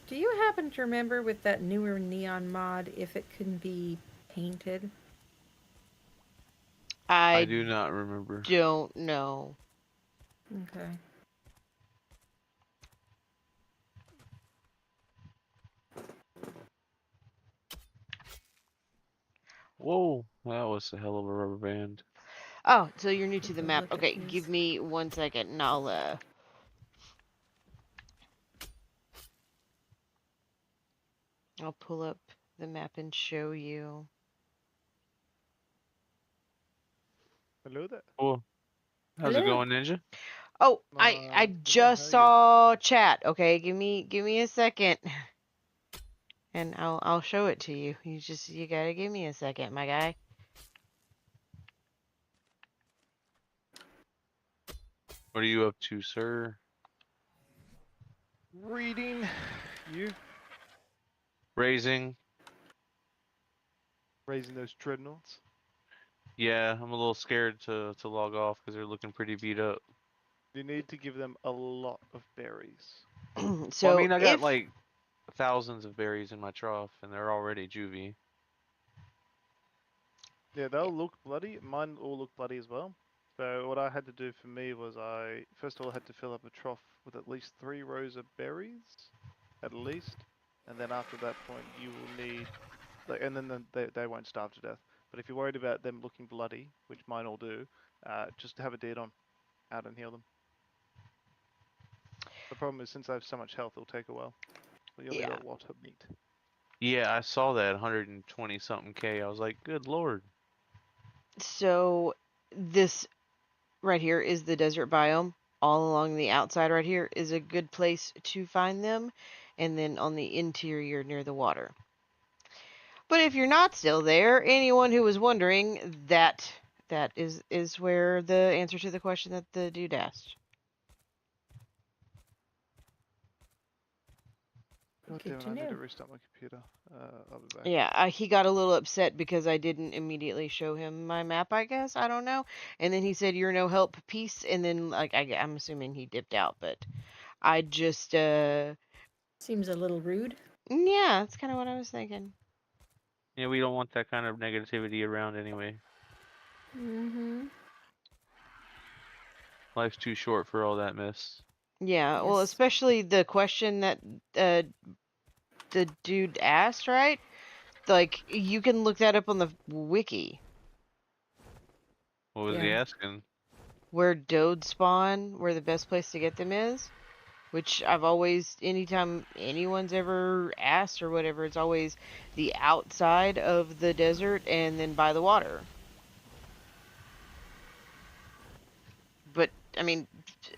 S3: Do you happen to remember with that newer neon mod if it can be painted?
S2: I
S1: I
S2: do not remember.
S1: don't know.
S3: Okay.
S2: Whoa, that was a hell of a rubber band.
S1: Oh, so you're new to
S3: Take
S1: the
S3: a
S1: map.
S3: look at
S1: Okay, give
S3: these.
S1: me 1 second and I'll pull up the map and show you.
S4: Hello there.
S2: Cool. How's it
S3: Hello.
S2: going, Ninja?
S1: Oh, I
S4: Yeah, how
S1: just
S4: are you?
S1: saw chat. Okay, give me a second, and I'll show it to you. You gotta give me a second, my guy.
S2: What are you up to, sir?
S4: Reading. You
S2: Raising.
S4: raising those dreadnoughts.
S2: Yeah, I'm a little scared to log off because they're looking pretty beat up.
S4: You need to give them a lot of berries.
S2: Well, I
S1: So
S2: mean, I got
S1: if
S2: like thousands of berries in my trough, and they're already juvie.
S4: Yeah, they'll look bloody. Mine all look bloody as well. So what I had to do for me was I first of all had to fill up a trough with at least 3 rows of berries, at least, and then after that point you will need like, and then they won't starve to death. But if you're worried about them looking bloody, which mine all do, just have a dead on out and heal them. The problem is since I have so much health, it'll take a while. So you'll need
S1: yeah,
S4: a lot of meat.
S2: Yeah, I saw that 120 something K. I was like, good lord.
S1: so this right here is the desert biome. All along the outside right here is a good place to find them, and then on the interior near the water. But if you're not still there, anyone who was wondering, that is where the answer to the question that the dude asked.
S4: God
S3: Good
S4: damn it,
S3: to
S4: I need to
S3: know.
S4: restart my computer. I'll be back.
S1: Yeah, he got a little upset because I didn't immediately show him my map, I guess. I don't know. And then he said, "You're no help, peace." And then, like, I'm assuming he dipped out, but I just,
S3: Seems a little rude.
S1: yeah, that's kind of what I was thinking.
S2: Yeah, we don't want that kind of negativity around anyway.
S3: Mm-hmm.
S2: Life's too short for all that mess.
S1: Yeah, well,
S3: Yes.
S1: especially the question that uh, the dude asked, right? Like, you can look that up on the wiki.
S2: What was he
S3: Yeah.
S2: asking?
S1: Where Dode spawn, where the best place to get them is. Which I've always, anytime anyone's ever asked or whatever, it's always the outside of the desert and then by the water. But, I mean,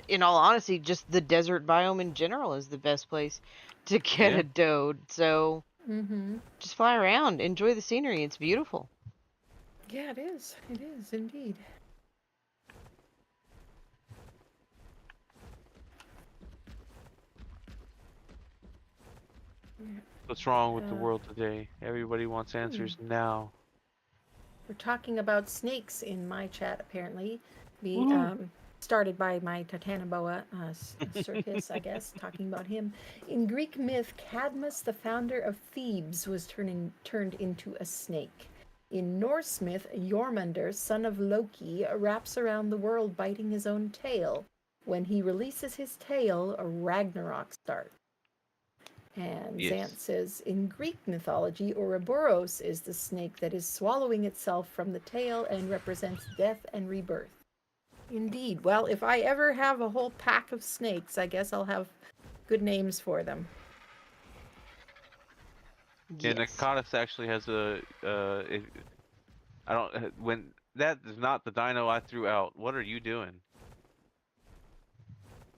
S1: in all honesty, just the desert biome in general is the best place to get
S2: Yeah.
S1: a Dode. So
S3: Mm-hmm.
S1: just fly around, enjoy the scenery. It's beautiful.
S3: Yeah, it is. It is indeed.
S2: What's wrong with the
S3: Uh,
S2: world today? Everybody wants answers now.
S3: we're talking about snakes in my chat, apparently. Be
S2: Woo!
S3: started by my Titanoboa, Circus, I guess, talking about him. In Greek myth, Cadmus, the founder of Thebes, was turned into a snake. In Norse myth, Jormungandr, son of Loki, wraps around the world biting his own tail. When he releases his tail, a Ragnarok starts. And
S2: Yes.
S3: Zant says, in Greek mythology, Ouroboros is the snake that is swallowing itself from the tail and represents death and rebirth. Indeed. Well, if I ever have a whole pack of snakes, I guess I'll have good names for them.
S2: Yeah,
S1: Yes.
S2: Nakatis actually has a I don't when that is not the dino I threw out. What are you doing?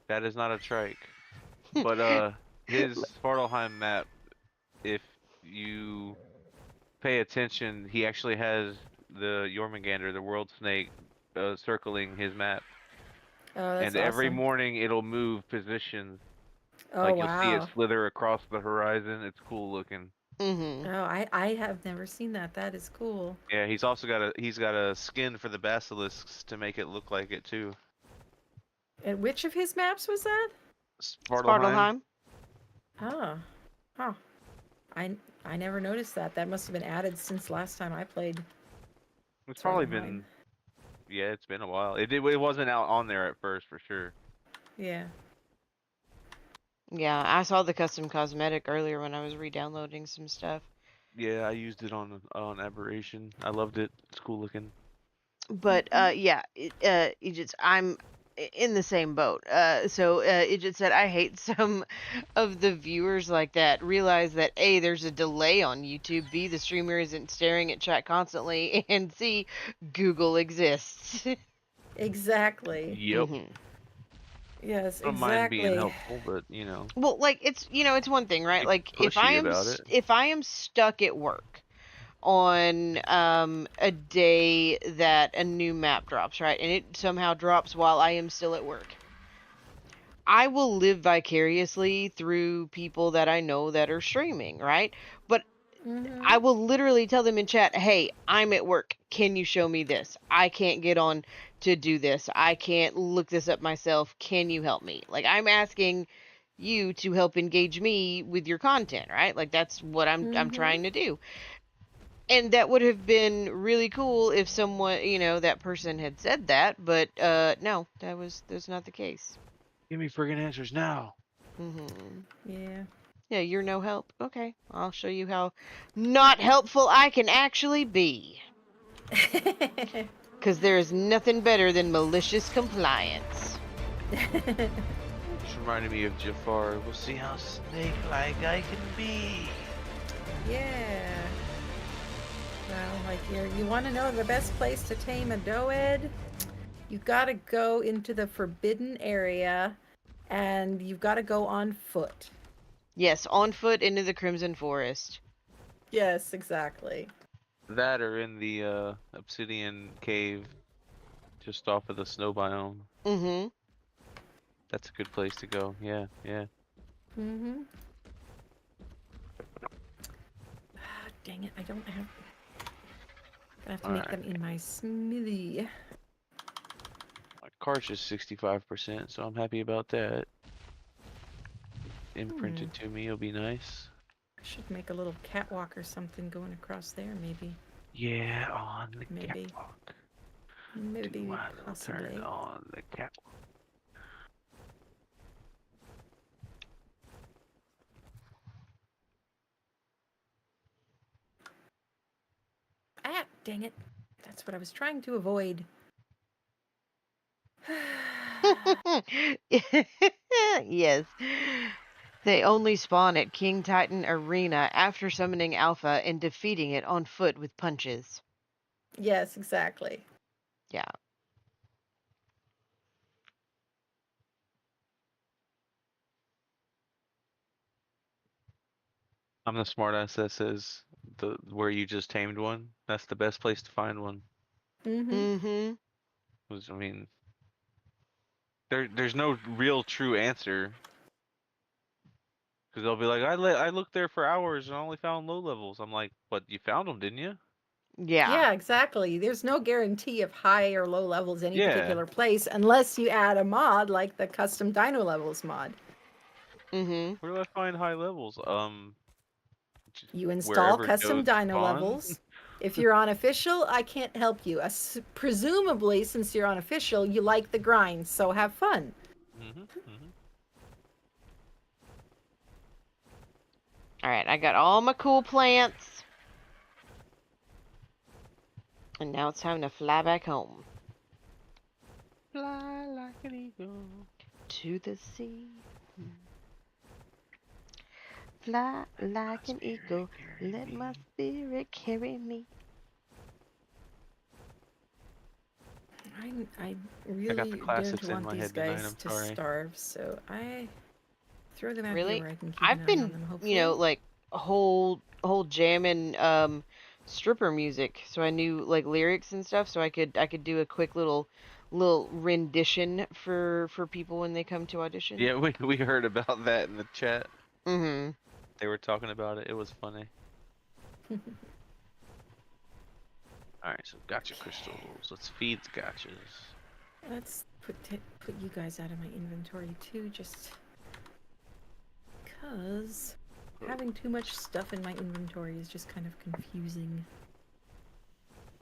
S2: That is not a trike. But his Svartalheim map, if you pay attention, he actually has the Jormungandr, the world snake, circling his map.
S3: Oh, that's
S2: And every
S3: awesome.
S2: morning it'll move positions.
S3: Oh,
S2: Like you'll see it
S3: wow.
S2: slither across the horizon. It's cool looking.
S1: Mm-hmm.
S3: Oh, I have never seen that. That is cool.
S2: Yeah, he's got a skin for the basilisks to make it look like it too.
S3: And which of his maps was that?
S2: Svartalheim.
S1: Svartalheim.
S3: Oh, huh. I I never noticed that. That must have been added since last time I played
S2: It's probably
S3: Svartalheim.
S2: been Yeah, it's been a while. It wasn't out on there at first for sure.
S3: Yeah.
S1: Yeah, I saw the custom cosmetic earlier when I was re-downloading some stuff.
S2: Yeah, I used it on Aberration. I loved it. It's cool looking.
S1: But yeah, it just I'm in the same boat. So it just said I hate some of the viewers like that realize that A, there's a delay on YouTube, B, the streamer isn't staring at chat constantly, and C, Google exists.
S3: Exactly.
S2: Yep.
S1: hmm
S3: Yes,
S2: I don't mind being
S3: exactly.
S2: helpful, but
S1: Well, like it's it's one thing, right?
S2: be
S1: Like
S2: pushy about it.
S1: if I am stuck at work on a day that a new map drops, right? And it somehow drops while I am still at work. I will live vicariously through people that I know that are streaming, right? But I
S3: Mm-hmm.
S1: will literally tell them in chat, "Hey, I'm at work. Can you show me this? I can't get on to do this. I can't look this up myself. Can you help me?" Like I'm asking you to help engage me with your content, right? Like that's what I'm
S3: Mm-hmm.
S1: trying to do. And that would have been really cool if someone, that person had said that, but no, that's not the case.
S2: Give me friggin' answers now.
S1: Mhm.
S3: Yeah.
S1: Yeah, you're no help. Okay, I'll show you how not helpful I can actually be. Because there is nothing better than malicious compliance.
S2: Just reminded me of Jafar. We'll see how snake-like I can be.
S3: Yeah. Well, like you want to know the best place to tame a doed? You got to go into the forbidden area, and you've got to go on foot.
S1: Yes, on foot into the Crimson Forest.
S3: Yes, exactly.
S2: That or in the obsidian cave just off of the snow biome.
S1: Mm-hmm.
S2: That's a good place to go. Yeah, yeah.
S3: Mm-hmm. Ah, dang it! I don't have. I have to make them
S2: Alright.
S3: in my smoothie.
S2: My car's just 65%, so I'm happy about that. Imprinted to me will be nice.
S3: I should make a little catwalk or something going across there, maybe.
S2: Yeah, on the
S3: Maybe.
S2: catwalk. Do
S3: Maybe,
S2: my little turn
S3: possibly.
S2: on the catwalk.
S3: Ah, dang it. That's what I was trying to avoid.
S1: Yes. They only spawn at King Titan Arena after summoning Alpha and defeating it on foot with punches.
S3: Yes, exactly.
S1: Yeah.
S2: I'm the smartass that says where you just tamed one. That's the best place to find one.
S3: Mm-hmm.
S1: Mm-hmm.
S2: I mean, there's no real true answer because they'll be like, I looked there for hours and I only found low levels. I'm like, but you found them, didn't you?
S1: Yeah.
S3: Yeah, exactly. There's no guarantee of high or low levels any
S2: Yeah.
S3: particular place unless you add a mod like the custom dino levels mod.
S1: Mm-hmm.
S2: Where do I find high levels?
S3: You install
S2: Wherever
S3: custom
S2: Dodes
S3: dino
S2: spawn.
S3: levels. If you're on official, I can't help you. Presumably, since you're on official, you like the grind, so have fun.
S2: Mhm. Mhm.
S1: All right, I got all my cool plants. And now it's time to fly back home.
S2: Fly like an eagle.
S1: To the sea. Fly
S2: Let my
S1: like an
S2: spirit
S1: eagle.
S2: carry
S1: Let my
S2: me.
S1: spirit carry me.
S3: I
S2: I got the
S3: really don't
S2: classics in
S3: want
S2: my
S3: these
S2: head tonight.
S3: guys
S2: I'm
S3: to
S2: sorry.
S3: starve, so I throw them out here
S1: Really?
S3: where I can keep an
S1: I've
S3: eye on
S1: been,
S3: them, hopefully.
S1: like whole jamming stripper music, so I knew like lyrics and stuff, so I could do a quick little rendition for people when they come to audition.
S2: Yeah, we heard about that in the chat.
S1: Mhm.
S2: They were talking about it. It was funny. All right, so gotcha crystals. Let's feed the gotchas.
S3: Let's put you guys out of my inventory too, just because having too much stuff in my inventory is just kind of confusing.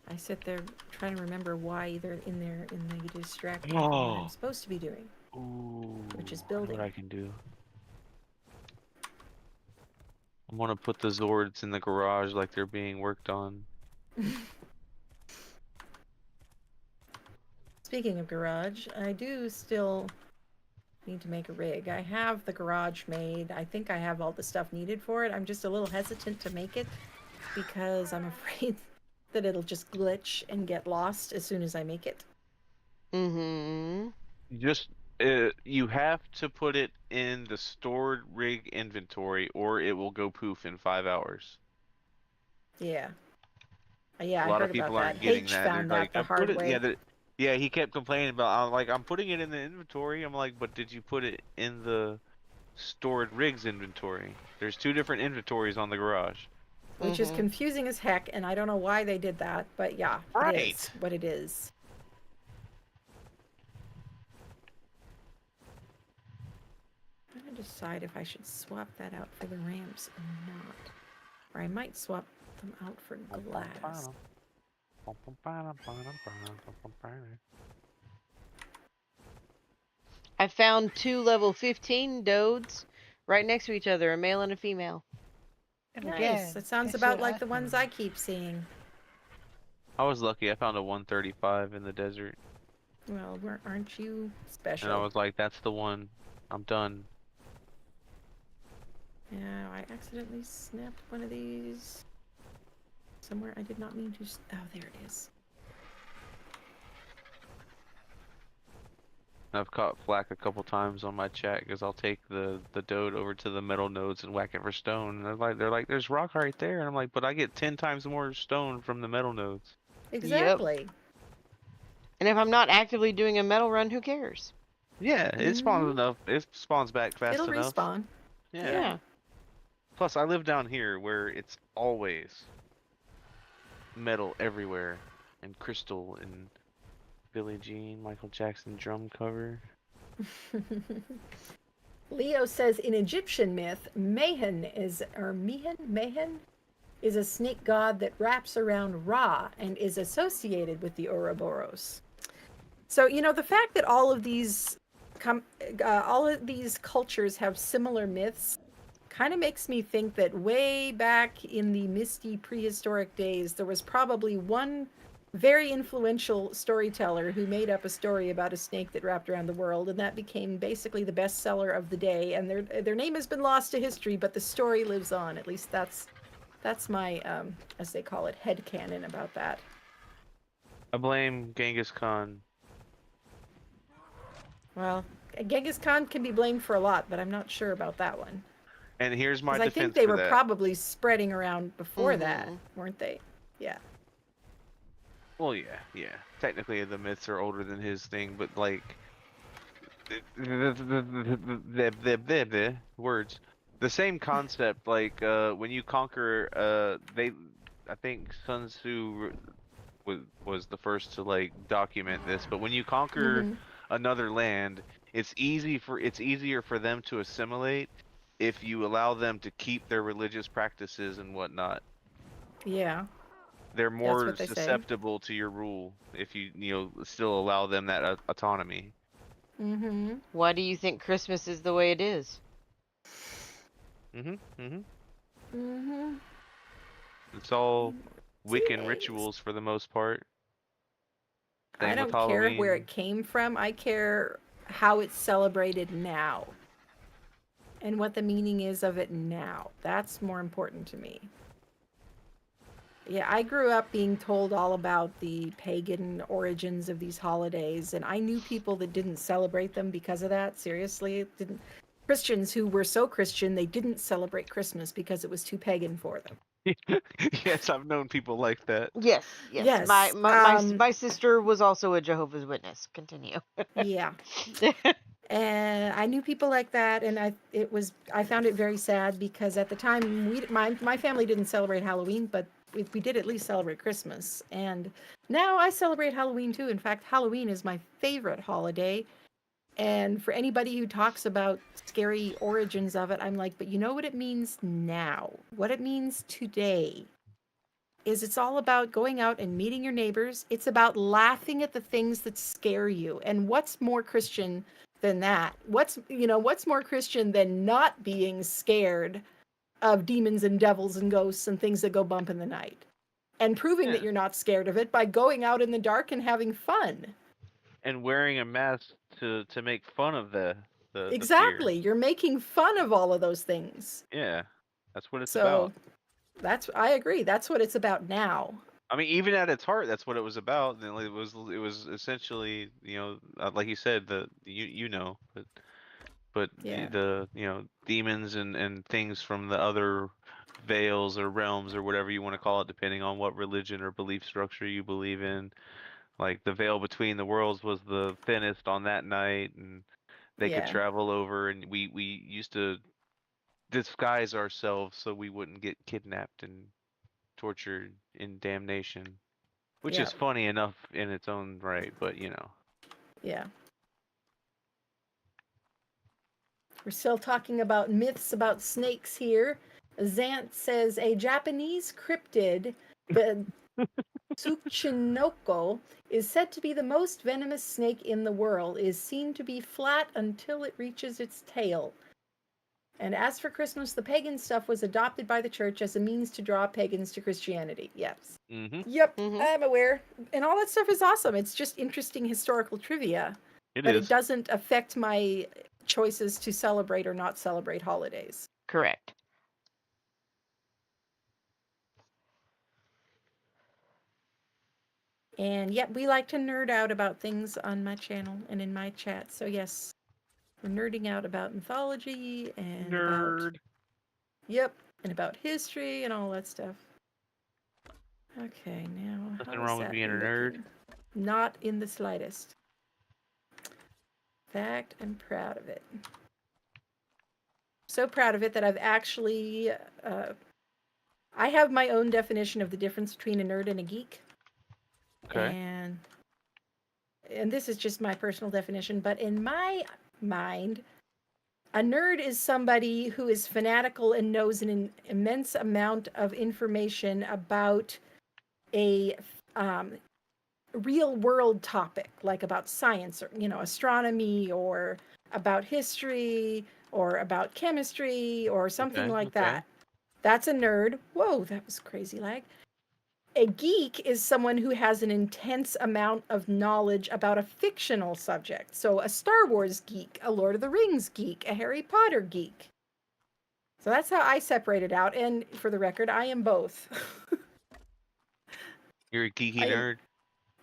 S3: I sit there trying to remember why they're in there and they distract me from what I'm
S2: Oh.
S3: supposed to be doing,
S2: Ooh.
S3: which is
S2: I know what
S3: building.
S2: I can do. I want to put the Zords in the garage like they're being worked on.
S3: Speaking of garage, I do still need to make a rig. I have the garage made. I think I have all the stuff needed for it. I'm just a little hesitant to make it because I'm afraid that it'll just glitch and get lost as soon as I make it.
S1: Mm-hmm.
S2: Just you have to put it in the stored rig inventory or it will go poof in 5 hours.
S3: Yeah. Yeah,
S2: A
S3: I
S2: lot
S3: heard
S2: of
S3: about
S2: people
S3: that.
S2: aren't getting
S3: H
S2: that. They're
S3: found
S2: like,
S3: that the
S2: I put
S3: hard
S2: it, yeah,
S3: way.
S2: yeah, he kept complaining about, I'm like, I'm putting it in the inventory. I'm like, but did you put it in the stored rigs inventory? There's two different inventories on the garage.
S3: Which is
S1: Mm-hmm.
S3: confusing as heck, and I don't know why they did that, but yeah, it is
S2: Right.
S3: what it is. I'm gonna decide if I should swap that out for the ramps or not. Or I might swap them out for glass.
S1: I found 2 level 15 dodes right next to each other, a male and a female.
S4: And
S3: Nice.
S4: again,
S3: That sounds
S4: guess
S3: about
S4: what
S3: like the ones
S4: happened?
S3: I keep seeing.
S2: I was lucky. I found a 135 in the desert,
S3: Well, aren't you
S2: and I
S3: special?
S2: was like, that's the one. I'm done.
S3: Yeah, I accidentally snapped one of these somewhere I did not mean to. Oh, there it is.
S2: I've caught flack a couple times on my chat because I'll take the dode over to the metal nodes and whack it for stone. And they're like, there's rock right there. And I'm like, but I get 10 times more stone from the metal nodes.
S1: Yep.
S3: Exactly.
S1: And if I'm not actively doing a metal run, who cares?
S2: Yeah, it spawns
S3: Mm-hmm.
S2: enough. It spawns back fast
S3: It'll
S2: enough.
S3: respawn.
S2: Yeah.
S3: Yeah.
S1: Yeah.
S2: Plus, I live down here where it's always metal everywhere, and crystal, and Billie Jean, Michael Jackson drum cover.
S3: Leo says in Egyptian myth, Mehen is a snake god that wraps around Ra and is associated with the Ouroboros. So the fact that all of these cultures have similar myths kind of makes me think that way back in the misty prehistoric days, there was probably one very influential storyteller who made up a story about a snake that wrapped around the world, and that became basically the bestseller of the day. And their name has been lost to history, but the story lives on. At least that's my as they call it, headcanon about that.
S2: I blame Genghis Khan.
S3: Well, Genghis Khan can be blamed for a lot, but I'm not sure about that one.
S2: And here's my
S3: Because I think
S2: defense
S3: they
S2: for
S3: were
S2: that.
S3: probably spreading around before that,
S1: Mm-hmm.
S3: weren't they? Yeah.
S2: Well, yeah. Technically, the myths are older than his thing, but like, the words, the same concept. Like, when you conquer, I think Sun Tzu was the first to like document this. But when you conquer
S3: Mm-hmm.
S2: another land, it's easier for them to assimilate if you allow them to keep their religious practices and whatnot.
S3: Yeah,
S2: They're
S3: that's
S2: more
S3: what they say.
S2: susceptible to your rule if you still allow them that autonomy.
S3: Mm-hmm.
S1: Why do you think Christmas is the way it is?
S2: Mhm. Mhm.
S3: Mm-hmm.
S2: It's all Wiccan
S3: Teenage.
S2: rituals for the most part.
S3: I
S2: Same with
S3: don't care where it
S2: Halloween.
S3: came from. I care how it's celebrated now and what the meaning is of it now. That's more important to me. Yeah, I grew up being told all about the pagan origins of these holidays, and I knew people that didn't celebrate them because of that. Seriously, didn't Christians who were so Christian they didn't celebrate Christmas because it was too pagan for them.
S2: Yes, I've known people like that.
S1: Yes, yes. My
S3: Yes.
S1: my my, my sister was also a Jehovah's Witness. Continue.
S3: Yeah. And I knew people like that, and I found it very sad because at the time my family didn't celebrate Halloween, but we did at least celebrate Christmas. And now I celebrate Halloween too. In fact, Halloween is my favorite holiday. And for anybody who talks about scary origins of it, I'm like, but you know what it means now? What it means today? is it's all about going out and meeting your neighbors. It's about laughing at the things that scare you. And what's more Christian than that? What's more Christian than not being scared of demons and devils and ghosts and things that go bump in the night? And proving that
S2: Yeah.
S3: you're not scared of it by going out in the dark and having fun.
S2: And wearing a mask to make fun of the fear.
S3: Exactly. You're making fun of all of those things.
S2: Yeah. That's what it's
S3: So
S2: about.
S3: I agree. That's what it's about now.
S2: I mean, even at its heart, that's what it was about. And it was essentially, like you said, but
S3: Yeah.
S2: the demons and things from the other veils or realms or whatever you want to call it, depending on what religion or belief structure you believe in. Like the veil between the worlds was the thinnest on that night, and they could
S3: Yeah.
S2: travel over, and we used to disguise ourselves so we wouldn't get kidnapped and tortured in damnation, which
S3: Yeah.
S2: is funny enough in its own right, but
S3: Yeah. We're still talking about myths about snakes here. Zant says a Japanese cryptid, the Tsuchinoko, is said to be the most venomous snake in the world. It is seen to be flat until it reaches its tail. And as for Christmas, the pagan stuff was adopted by the church as a means to draw pagans to Christianity. Yes.
S2: mm-hmm.
S3: Yep,
S1: Mm-hmm.
S3: I'm aware. And all that stuff is awesome. It's just interesting historical trivia.
S2: It
S3: But it
S2: is.
S3: doesn't affect my choices to celebrate or not celebrate holidays.
S1: Correct.
S3: And yet, we like to nerd out about things on my channel and in my chat. So, yes, we're nerding out about mythology and about,
S2: Nerd.
S3: yep, and about history and all that stuff. Okay, now,
S2: Nothing
S3: how is
S2: wrong with
S3: that
S2: being a nerd.
S3: looking? Not in the slightest. In fact, I'm proud of it. So proud of it that I've actually, I have my own definition of the difference between a nerd and a geek.
S2: Okay.
S3: And this is just my personal definition, but in my mind, a nerd is somebody who is fanatical and knows an immense amount of information about a real world topic, like about science or, astronomy or about history or about chemistry or something
S2: Okay.
S3: like
S2: Okay.
S3: that. That's a nerd. Whoa, that was crazy lag. A geek is someone who has an intense amount of knowledge about a fictional subject. So a Star Wars geek, a Lord of the Rings geek, a Harry Potter geek. So that's how I separate it out. And for the record, I am both.
S2: You're a geeky
S3: I am,
S2: nerd.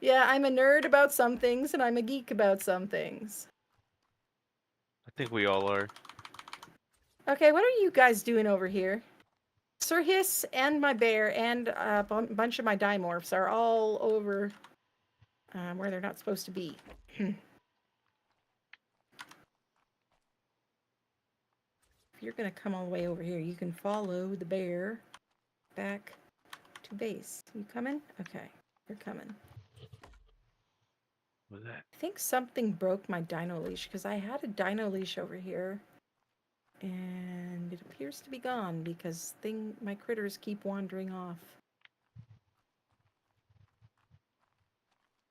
S3: yeah, I'm a nerd about some things and I'm a geek about some things.
S2: I think we all are.
S3: Okay, what are you guys doing over here? Sir Hiss and my bear and a bunch of my dimorphs are all over where they're not supposed to be. If you're going to come all the way over here, you can follow the bear back to base. You coming? Okay, you're coming.
S2: What was that?
S3: I think something broke my dino leash because I had a dino leash over here and it appears to be gone because my critters keep wandering off.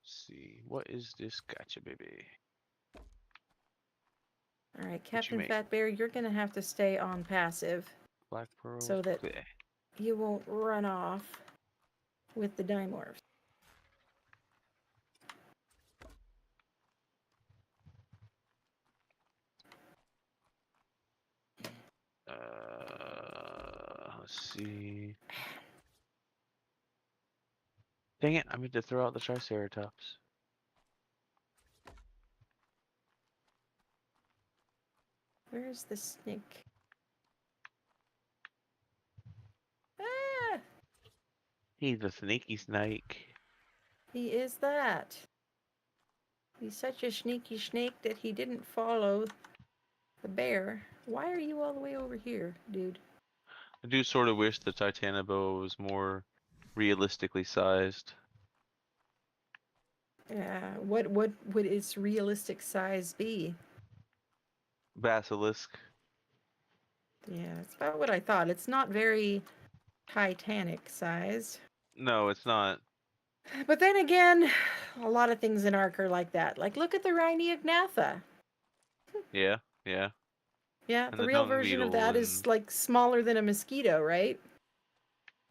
S2: Let's see. What is this? Gotcha, baby.
S3: All right,
S2: What you
S3: Captain
S2: make?
S3: Fat Bear, you're going to have to stay on passive
S2: Black pearls.
S3: so that
S2: Okay.
S3: you won't run off with the dimorphs.
S2: Let's see. Dang it! I meant to throw out the Triceratops.
S3: Where's the snake? Ah,
S2: He's a sneaky snake.
S3: he is that. He's such a sneaky snake that he didn't follow the bear. Why are you all the way over here, dude?
S2: I do sort of wish the Titanoboa was more realistically sized.
S3: What would its realistic size be?
S2: Basilisk.
S3: Yeah, that's about what I thought. It's not very Titanic sized.
S2: No, it's not.
S3: But then again, a lot of things in Ark are like that. Like, look at the Rhyniagnatha.
S2: Yeah, yeah.
S3: Yeah,
S2: And
S3: the
S2: the
S3: real
S2: dung
S3: version of
S2: beetle
S3: that is
S2: and
S3: like smaller than a mosquito, right?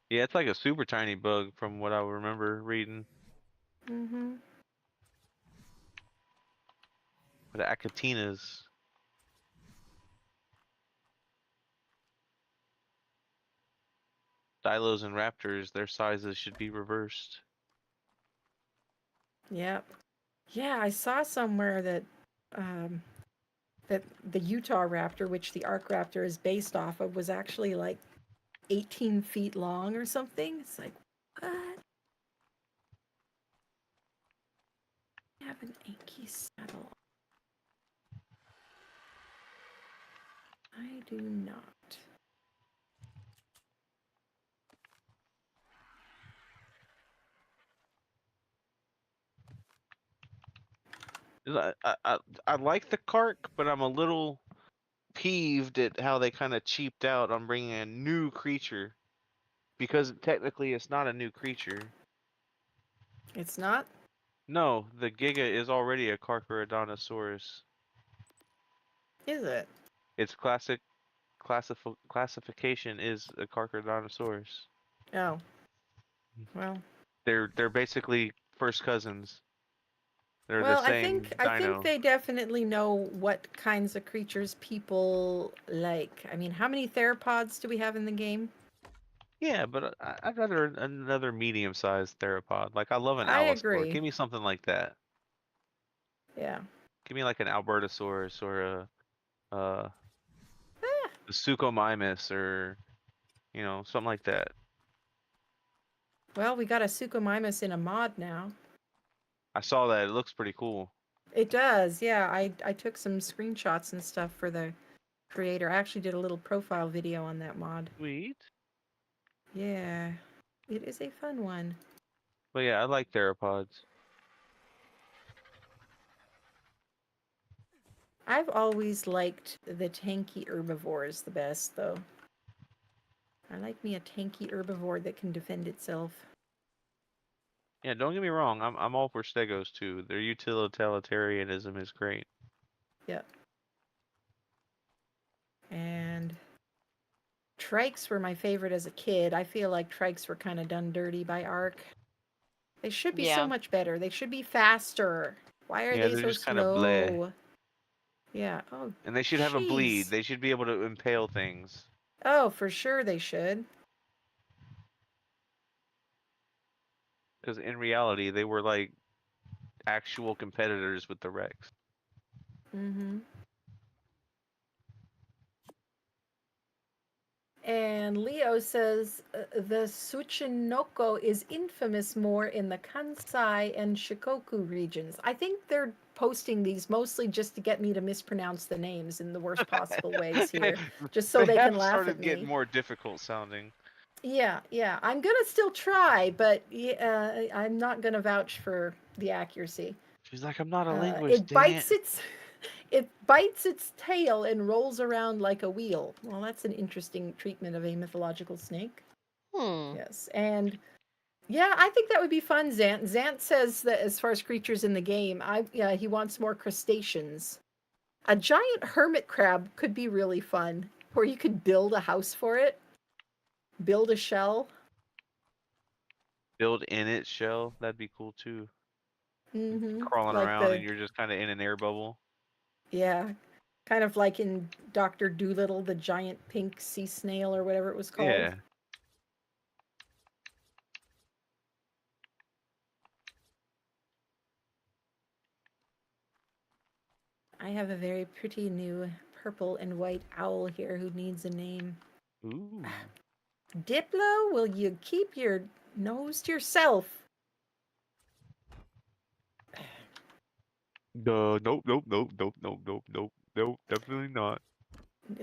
S2: yeah, it's like a super tiny bug from what I remember reading.
S3: Mm-hmm.
S2: But acatinas, dilos, and raptors, their sizes should be reversed.
S3: Yep. Yeah, I saw somewhere that um, that the Utah raptor, which the Ark raptor is based off of, was actually like 18 feet long or something. It's like, what? I have an Anki saddle. I do not.
S2: I like the Kark, but I'm a little peeved at how they kind of cheaped out on bringing a new creature because technically it's not a new creature.
S3: It's not?
S2: No, the Giga is already a Carcharodontosaurus.
S3: Is it?
S2: Its classification is a Carcharodontosaurus.
S3: Oh, well.
S2: They're basically first cousins. They're the
S3: Well,
S2: same
S3: I think
S2: dino.
S3: they definitely know what kinds of creatures people like. I mean, how many theropods do we have in the game?
S2: Yeah, but I'd rather another medium-sized theropod. Like I love an
S3: I
S2: Allosaur.
S3: agree.
S2: Give me something like that.
S3: Yeah.
S2: Give me like an Albertosaurus or uh
S3: Ah,
S2: a Suchomimus or something like that.
S3: well, we got a Suchomimus in a mod now.
S2: I saw that. It looks pretty cool.
S3: It does, yeah. I took some screenshots and stuff for the creator. I actually did a little profile video on that mod.
S2: Sweet.
S3: Yeah, it is a fun one.
S2: But yeah, I like theropods.
S3: I've always liked the tanky herbivores the best, though. I like me a tanky herbivore that can defend itself.
S2: Yeah, don't get me wrong. I'm all for stegos too. Their utilitarianism is great.
S3: Yep. And trikes were my favorite as a kid. I feel like trikes were kind of done dirty by Ark. They should be so
S1: Yeah.
S3: much better. They should be faster. Why are
S2: Yeah,
S3: they
S2: they're
S3: so
S2: just kind of bleh.
S3: slow? Yeah. Oh,
S2: And they should have a bleed.
S3: jeez.
S2: They should be able to impale things.
S3: Oh, for sure they should.
S2: Because in reality, they were like actual competitors with the Rex.
S3: Mm-hmm. And Leo says the Tsuchinoko is infamous more in the Kansai and Shikoku regions. I think they're posting these mostly just to get me to mispronounce the names in the worst possible ways here, just so
S2: They
S3: they can
S2: have
S3: laugh at
S2: started getting
S3: me.
S2: more difficult sounding.
S3: Yeah, yeah. I'm gonna still try, but I'm not gonna vouch for the accuracy.
S2: She's like, I'm not a linguist,
S3: It
S2: dang it.
S3: bites its it bites its tail and rolls around like a wheel. Well, that's an interesting treatment of a mythological snake.
S1: Hmm.
S3: Yes, and yeah, I think that would be fun. Zant says that as far as creatures in the game, he wants more crustaceans. A giant hermit crab could be really fun, or you could build a house for it, build a shell.
S2: Build in its shell, that'd be cool too.
S3: Mm-hmm.
S2: Crawling
S3: Like
S2: around
S3: the
S2: and you're just kind of in an air bubble.
S3: Yeah, kind of like in Doctor Doolittle, the giant pink sea snail or whatever it was called.
S2: Yeah.
S3: I have a very pretty new purple and white owl here who needs a name.
S2: Ooh.
S3: Diplo, will you keep your nose to yourself?
S2: Nope, nope, nope, nope, nope, nope, nope, nope, definitely not.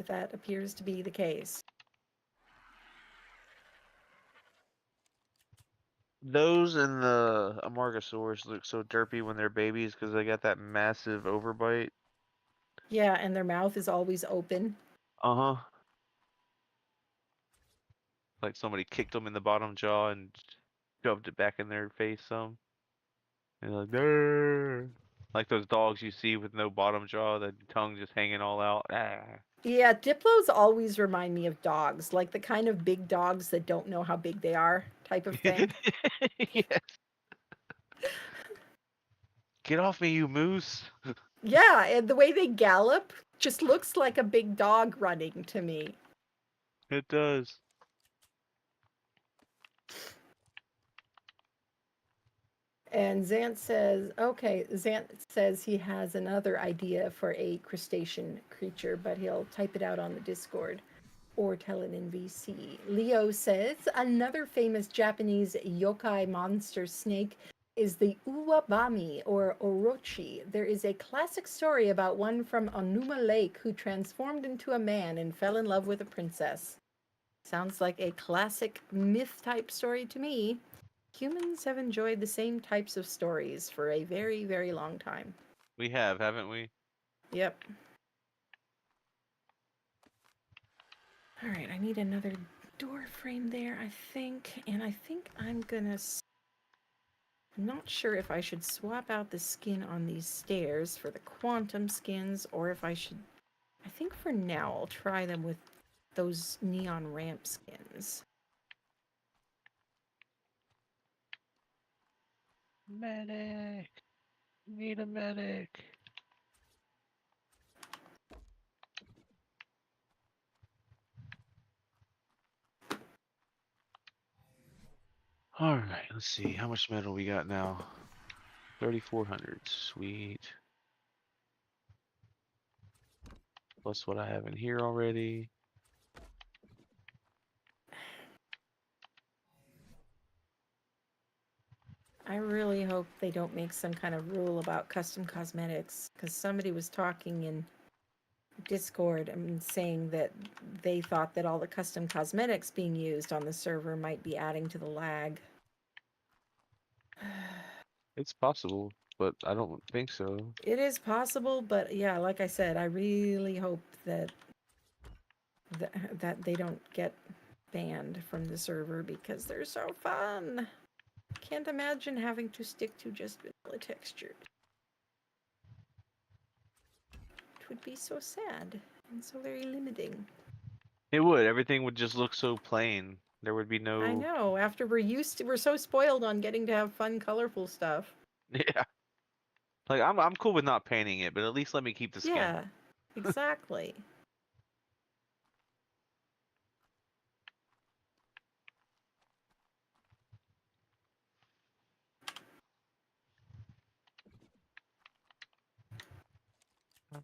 S3: That appears to be the case.
S2: Those and the Amargasaurus look so derpy when they're babies because they got that massive overbite.
S3: Yeah, and their mouth is always open.
S2: Uh-huh. Like somebody kicked them in the bottom jaw and shoved it back in their face some. And like, "Grr." Like those dogs you see with no bottom jaw, the tongue just hanging all out. Ah.
S3: Yeah, Diplos always remind me of dogs, like the kind of big dogs that don't know how big they are, type of thing.
S2: Yes. Get off me, you moose.
S3: Yeah, and the way they gallop just looks like a big dog running to me.
S2: It does.
S3: And Zant says he has another idea for a crustacean creature, but he'll type it out on the Discord or tell it in VC. Leo says another famous Japanese yokai monster snake is the Uwabami or Orochi. There is a classic story about one from Onuma Lake who transformed into a man and fell in love with a princess. Sounds like a classic myth type story to me. Humans have enjoyed the same types of stories for a very, very long time.
S2: We have, haven't we?
S3: Yep. All right, I need another door frame there, I think. And I think I'm gonna. I'm not sure if I should swap out the skin on these stairs for the quantum skins or if I should. I think for now I'll try them with those neon ramp skins.
S2: Medic. Need a medic. Alright, let's see. How much metal we got now? 3,400. Sweet. Plus what I have in here already.
S3: I really hope they don't make some kind of rule about custom cosmetics because somebody was talking in Discord and saying that they thought that all the custom cosmetics being used on the server might be adding to the lag.
S2: It's possible, but I don't think so.
S3: It is possible, but yeah, like I said, I really hope that that they don't get banned from the server because they're so fun. Can't imagine having to stick to just vanilla textures. It would be so sad and so very limiting.
S2: It would. Everything would just look so plain. There would be
S3: I
S2: no.
S3: know. After we're so spoiled on getting to have fun, colorful stuff.
S2: Yeah. Like I'm cool with not painting it, but at least let me keep the skin.
S3: Yeah, exactly.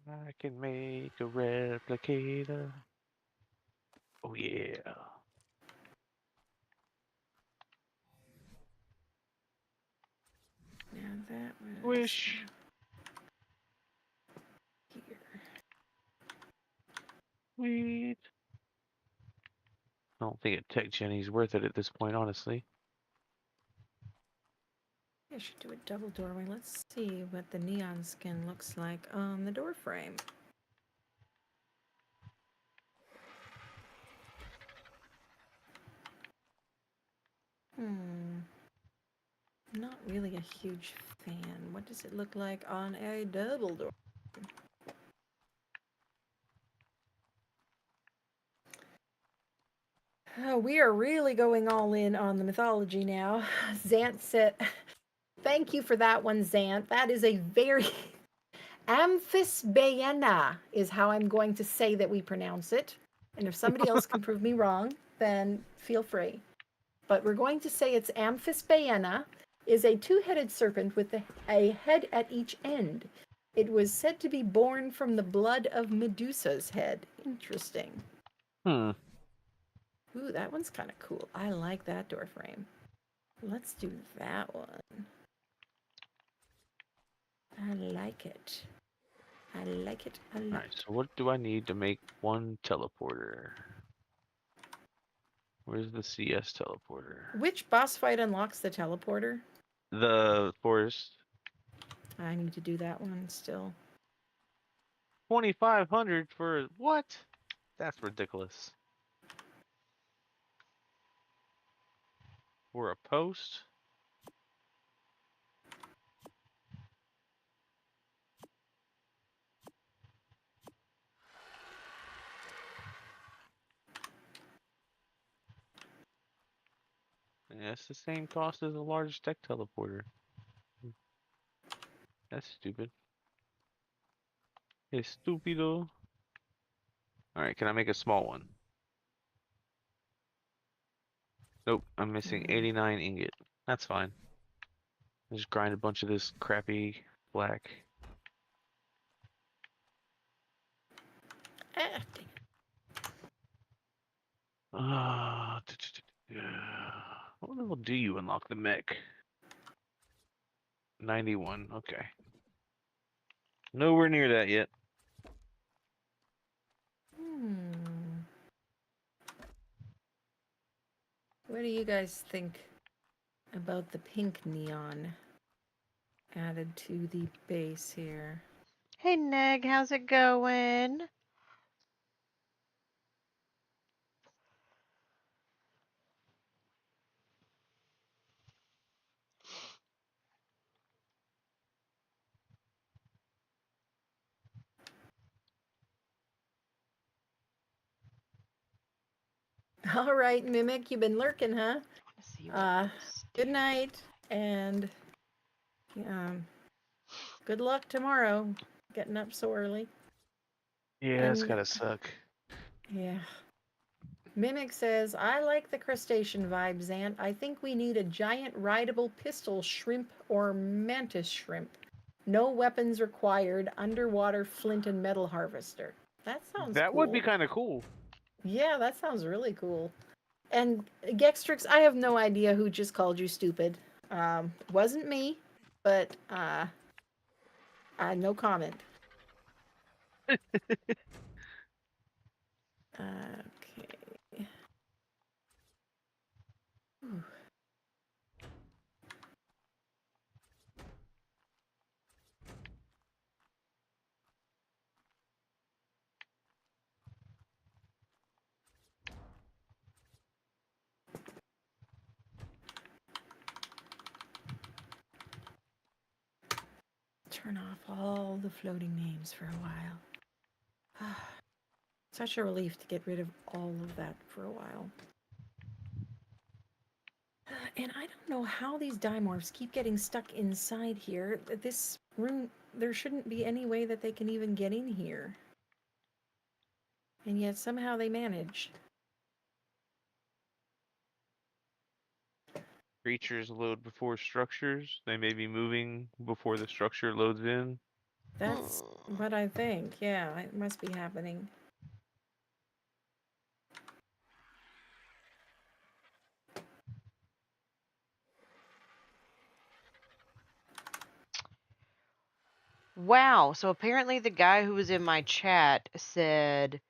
S2: I can make a replicator. Oh yeah.
S3: Now that was
S2: Wish.
S3: here.
S2: Sweet. I don't think a tech Jenny's worth it at this point, honestly.
S3: I should do a double doorway. Let's see what the neon skin looks like on the door frame. Not really a huge fan. What does it look like on a double door? Oh, we are really going all in on the mythology now. Zant said, thank you for that one, Zant. That is a very Amphisbaena is how I'm going to say that we pronounce it. And if somebody else can prove me wrong, then feel free. But we're going to say it's Amphisbaena, is a two-headed serpent with a head at each end. It was said to be born from the blood of Medusa's head. Interesting.
S2: Hmm.
S3: Ooh, that one's kind of cool. I like that door frame. Let's do that one. I like it. I like it a lot.
S2: Alright, so what do I need to make one teleporter? Where's the CS teleporter?
S3: Which boss fight unlocks the teleporter?
S2: The forest.
S3: I need to do that one still.
S2: 2,500 for what? That's ridiculous. For a post? Yeah, it's the same cost as a large tech teleporter. That's stupid. It's stupido. Alright, can I make a small one? Nope, I'm missing 89 ingot. That's fine. Just grind a bunch of this crappy black.
S3: Ah, dang
S2: Uh, what level do you unlock the mech? 91, okay. Nowhere near that yet.
S3: Hmm. What do you guys think about the pink neon added to the base here?
S1: Hey Neg, how's it going?
S3: All right, Mimic, you've been lurking, huh?
S1: I want to see what
S3: Uh,
S1: those
S3: good
S1: do.
S3: night, and good luck tomorrow. Getting up so early.
S2: Yeah, it's
S3: And
S2: gotta suck.
S3: yeah. Mimic says, I like the crustacean vibe, Zant. I think we need a giant rideable pistol shrimp or mantis shrimp. No weapons required, underwater flint and metal harvester. That sounds
S2: That would be
S3: cool.
S2: kind of cool.
S3: Yeah, that sounds really cool. And Gextrix, I have no idea who just called you stupid. Wasn't me, but no comment. Okay. Ooh. Turn off all the floating names for a while. Such a relief to get rid of all of that for a while. And I don't know how these dimorphs keep getting stuck inside here. This room, there shouldn't be any way that they can even get in here. And yet somehow they manage.
S2: Creatures load before structures. They may be moving before the structure loads in.
S3: That's what I think. Yeah, it must be happening.
S1: Wow, so apparently the guy who was in my chat said,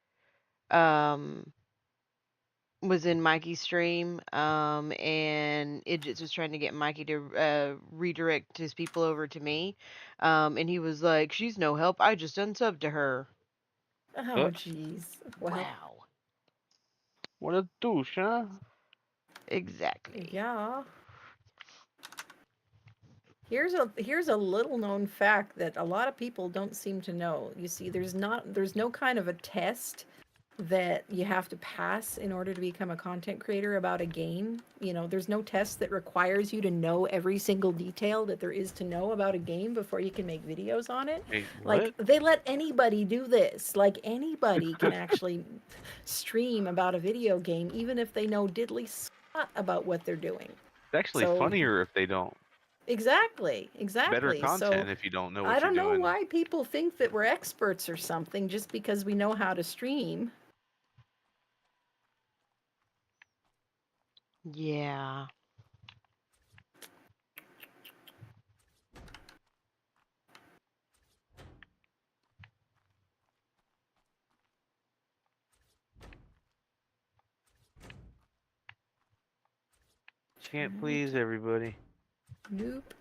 S1: um, was in Mikey's stream, and it just was trying to get Mikey to redirect his people over to me, and he was like, "She's no help. I just unsubbed to her."
S3: Oh, jeez. Well,
S1: Wow.
S2: What a douche, huh?
S1: Exactly.
S3: yeah. Here's a little known fact that a lot of people don't seem to know. You see, there's no kind of a test that you have to pass in order to become a content creator about a game. You know, there's no test that requires you to know every single detail that there is to know about a game before you can make videos on it.
S2: Wait,
S3: Like,
S2: what?
S3: they let anybody do this. Like, anybody can actually stream about a video game, even if they know diddly squat about what they're doing.
S2: It's actually
S3: So,
S2: funnier if they don't.
S3: exactly,
S2: Better
S3: exactly. So,
S2: content if you don't know
S3: I
S2: what you're
S3: don't know
S2: doing.
S3: why people think that we're experts or something just because we know how to stream.
S1: Yeah.
S2: Can't
S3: Turn
S2: please
S3: it.
S2: everybody.
S3: Nope.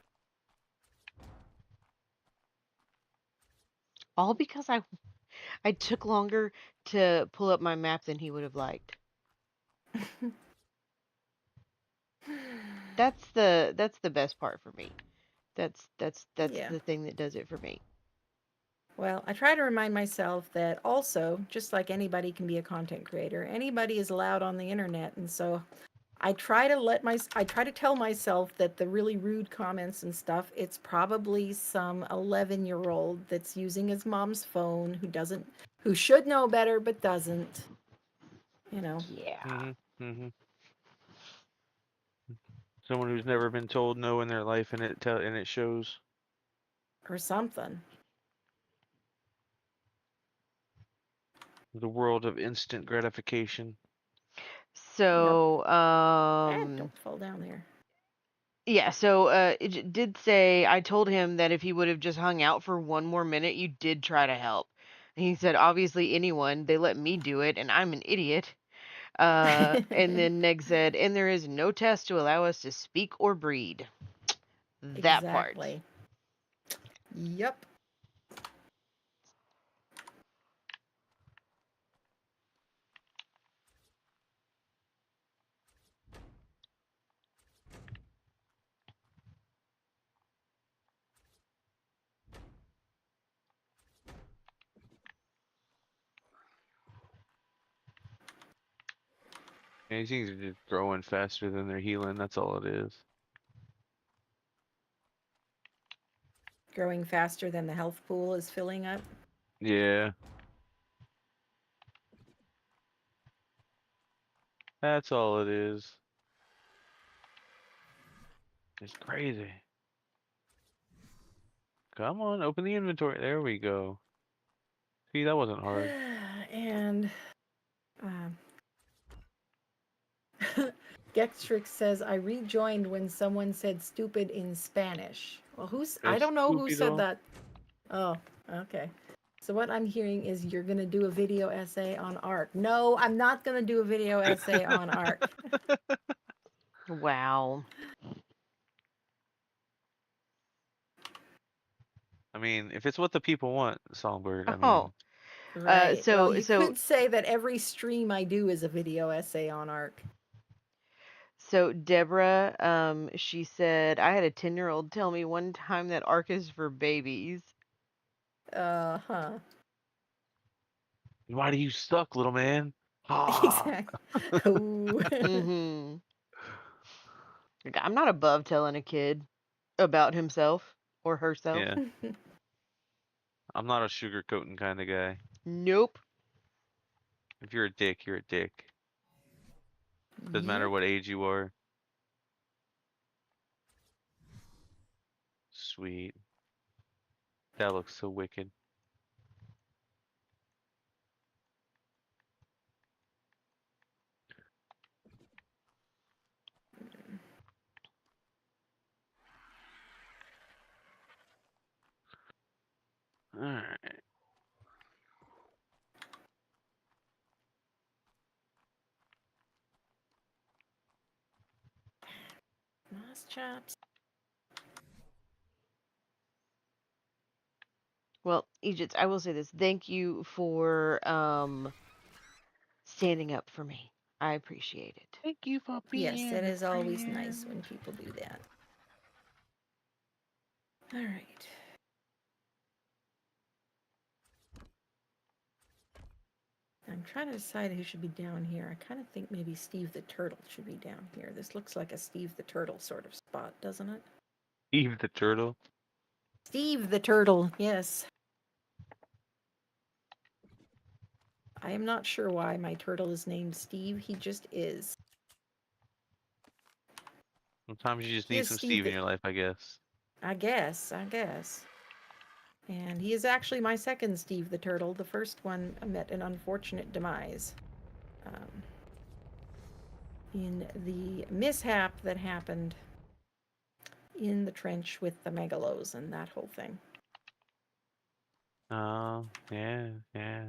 S1: All because I took longer to pull up my map than he would have liked. That's the best part for me. That's
S3: Yeah.
S1: the thing that does it for me.
S3: Well, I try to remind myself that also, just like anybody can be a content creator, anybody is allowed on the internet. And so I try to tell myself that the really rude comments and stuff, it's probably some 11-year-old that's using his mom's phone who should know better but doesn't, you know,
S1: Yeah.
S2: Mm-hmm. Someone who's never been told no in their life, and it shows.
S3: or something.
S2: The world of instant gratification.
S3: Yep.
S1: So,
S3: Don't fall down there.
S1: yeah, so it did say I told him that if he would have just hung out for one more minute, you did try to help. And he said, obviously anyone, they let me do it, and I'm an idiot. And then Neg said, and there is no test to allow us to speak or breed. That part.
S3: Exactly. Yep.
S2: And these things are just growing faster than they're healing. That's all it is.
S3: Growing faster than the health pool is filling up.
S2: Yeah. That's all it is. It's crazy. Come on, open the inventory. There we go. See, that wasn't hard.
S3: And um, Gextrix says, I rejoined when someone said stupid in Spanish. Well, I
S2: That's
S3: don't know who said
S2: Stupido.
S3: that. Oh, okay. So what I'm hearing is you're going to do a video essay on art. No, I'm not going to do a video essay on art.
S1: Wow.
S2: I mean, if it's what the people want, Songbird, I
S1: Oh.
S2: mean,
S3: Right. Well, you
S1: So
S3: could say that every stream I do is a video essay on art.
S1: So Deborah, she said I had a 10-year-old tell me one time that ARC is for babies.
S3: Uh-huh.
S2: why do you suck, little man? Ah.
S3: Exactly. Ooh.
S1: Mm-hmm. Like, I'm not above telling a kid about himself or herself.
S2: Yeah. I'm not a sugarcoating kind of guy.
S1: Nope.
S2: If you're a dick, you're a dick. Doesn't matter
S3: Yep.
S2: what age you are. Sweet. That looks so wicked. Alright.
S3: Moss chops.
S1: Well, Egypt, I will say this. Thank you for standing up for me. I appreciate it.
S2: Thank you for
S3: Yes, it
S2: being a
S3: is always nice
S2: friend.
S3: when people do that. All right. I'm trying to decide who should be down here. I kind of think maybe Steve the Turtle should be down here. This looks like a Steve the Turtle sort of spot, doesn't it?
S2: Eve the turtle.
S3: Steve the Turtle, yes. I am not sure why my turtle is named Steve. He just is.
S2: Sometimes you just
S3: He
S2: need
S3: is
S2: some
S3: Steve
S2: Steve in
S3: the...
S2: your life, I guess.
S3: I guess. And he is actually my second Steve the Turtle. The first one met an unfortunate demise. In the mishap that happened in the trench with the megalos and that whole thing.
S2: Oh, yeah, yeah.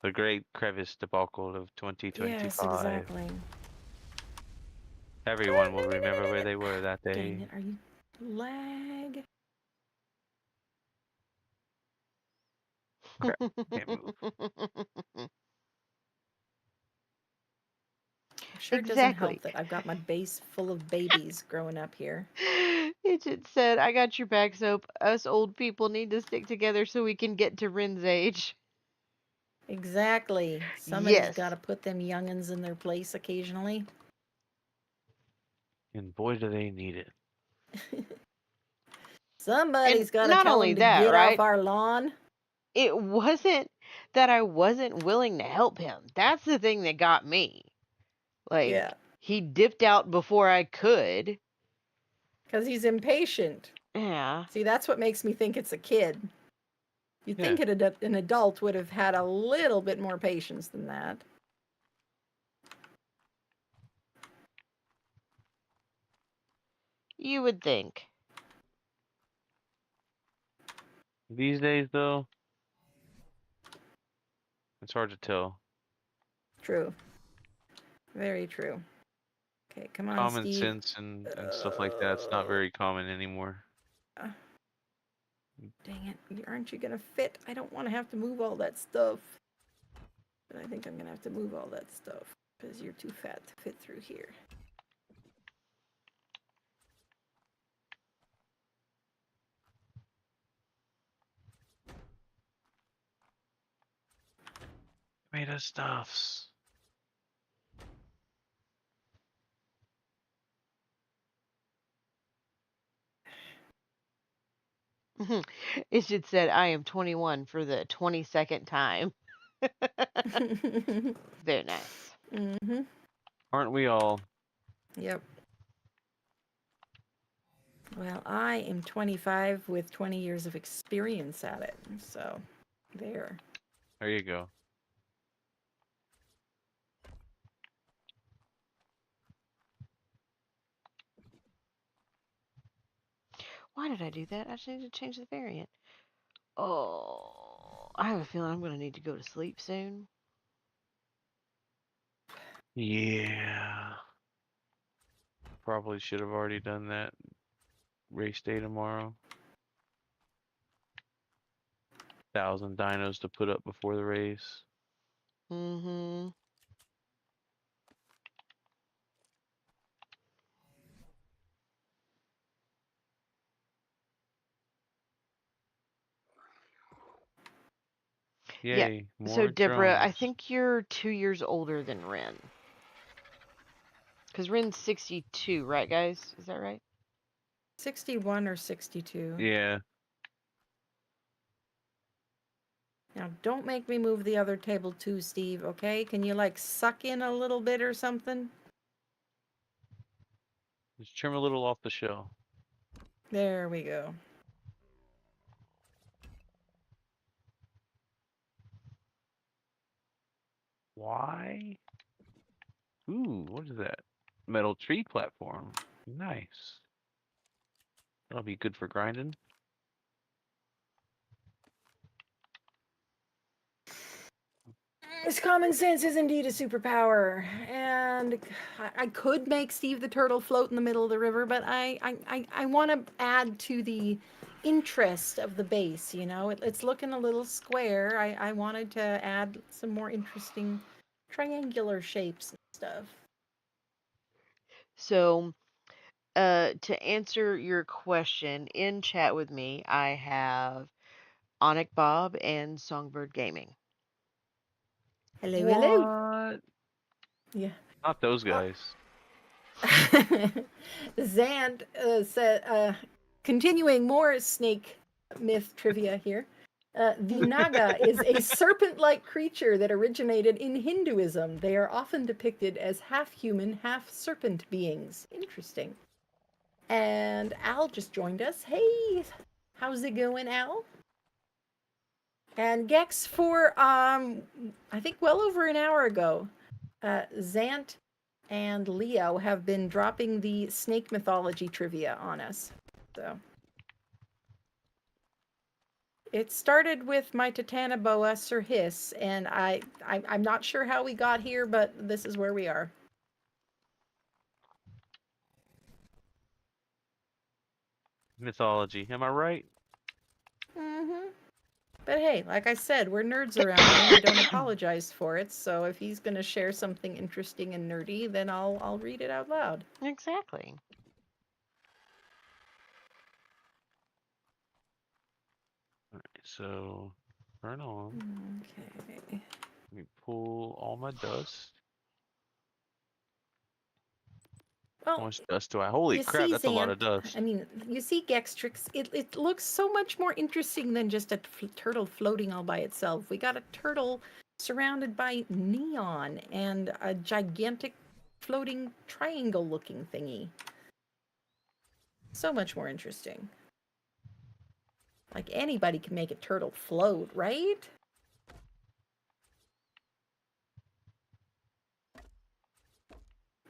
S2: The great crevice debacle of
S3: Yes,
S2: 2025.
S3: exactly.
S2: Everyone will remember where they were that
S3: Dang
S2: day.
S3: it, are you... Lag?
S2: Crap, can't move.
S3: I'm sure it doesn't
S1: Exactly.
S3: help that I've got my base full of babies growing up here.
S1: It said, I got your back, Soap. Us old people need to stick together so we can get to Rin's age.
S3: Exactly. Somebody's got
S1: Yes.
S3: to put them youngins in their place occasionally.
S2: And boy, do they need it.
S1: And
S3: Somebody's got to
S1: not
S3: tell
S1: only
S3: them to
S1: that,
S3: get off
S1: right?
S3: our lawn.
S1: It wasn't that I wasn't willing to help him. That's the thing that got me. Like,
S3: Yeah,
S1: he dipped out before I could.
S3: because he's impatient.
S1: Yeah.
S3: See, that's what makes me think it's a kid. You'd
S2: Yeah.
S3: think an adult would have had a little bit more patience than that.
S1: You would think.
S2: These days, though, it's hard to tell.
S3: True. Very true. Okay, come on,
S2: Common
S3: Steve.
S2: sense and stuff like that's not very common anymore.
S3: Uh, dang it. Aren't you going to fit? I don't want to have to move all that stuff. But I think I'm going to have to move all that stuff because you're too fat to fit through here.
S2: Made us stuffs.
S1: It should said I am 21 for the 22nd time. Very nice.
S3: Mm-hmm.
S2: Aren't we all?
S3: Yep. Well, I am 25 with 20 years of experience at it. So, there.
S2: There you go.
S1: Why did I do that? I just need to change the variant. Oh, I have a feeling I'm going to need to go to sleep soon.
S2: Yeah. Probably should have already done that. Race day tomorrow. 1,000 dinos to put up before the race.
S1: Mm-hmm. Yeah.
S2: Yay,
S1: So,
S2: more
S1: Deborah, I
S2: drones.
S1: think you're 2 years older than Ren. Because Ren's 62, right, guys? Is that right?
S3: 61 or 62.
S2: Yeah.
S3: Now, don't make me move the other table too, Steve, okay? Can you, like, suck in a little bit or something?
S2: Just trim a little off the shell.
S3: There we go.
S2: Why? Ooh, what is that? Metal tree platform. Nice. That'll be good for grinding.
S3: This common sense is indeed a superpower, and I could make Steve the turtle float in the middle of the river, but I want to add to the interest of the base. You know, it's looking a little square. I wanted to add some more interesting triangular shapes and stuff.
S1: So, to answer your question, in chat with me, I have Onic Bob and Songbird Gaming.
S3: Hello, hello.
S2: What?
S3: Yeah.
S2: Not those guys.
S3: Zant said, continuing more snake myth trivia here. The Naga is a serpent like creature that originated in Hinduism. They are often depicted as half human, half serpent beings. Interesting. And Al just joined us. Hey, how's it going, Al? And Gex, for I think well over an hour ago, Zant and Leo have been dropping the snake mythology trivia on us. So it started with my Titanoboa Sir Hiss, and I'm not sure how we got here, but this is where we are.
S2: Mythology. Am I right?
S3: Mm-hmm. But hey, like I said, we're nerds around here, and we don't apologize for it. So if he's gonna share something interesting and nerdy, then I'll read it out loud.
S1: Exactly.
S2: Alright, so Turn on.
S3: Okay.
S2: Let me pull all my dust. How
S3: Well,
S2: much dust do I? Holy
S3: you
S2: crap,
S3: see,
S2: that's a lot
S3: Xanth,
S2: of dust.
S3: I mean, you see Gextrix, it looks so much more interesting than just a turtle floating all by itself. We got a turtle surrounded by neon and a gigantic floating triangle looking thingy. So much more interesting. Like anybody can make a turtle float, right?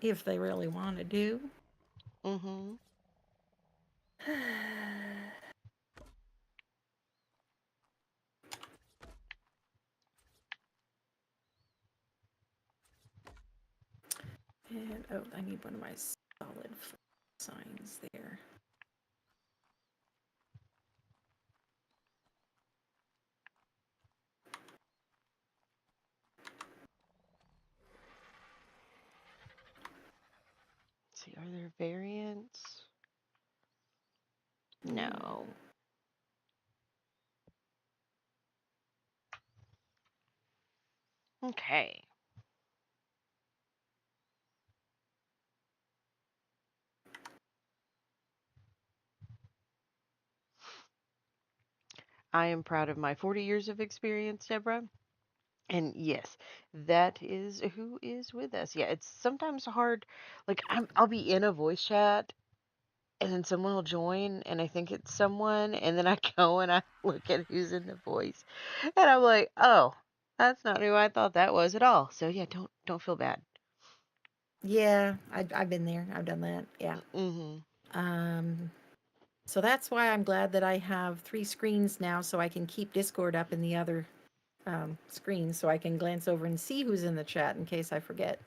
S3: If they really want to do.
S1: Mm-hmm.
S3: And oh, I need one of my solid signs there.
S1: See, are there variants? No. Okay. I am proud of my 40 years of experience, Deborah. And yes, that is who is with us. Yeah, it's sometimes hard. Like I'll be in a voice chat and then someone will join and I think it's someone and then I go and I look at who's in the voice and I'm like, "Oh, that's not who I thought that was at all." So yeah, don't feel bad.
S3: Yeah, I've been there. I've done that. Yeah.
S1: Mhm.
S3: Um, so that's why I'm glad that I have 3 screens now, so I can keep Discord up in the other screen, so I can glance over and see who's in the chat in case I forget.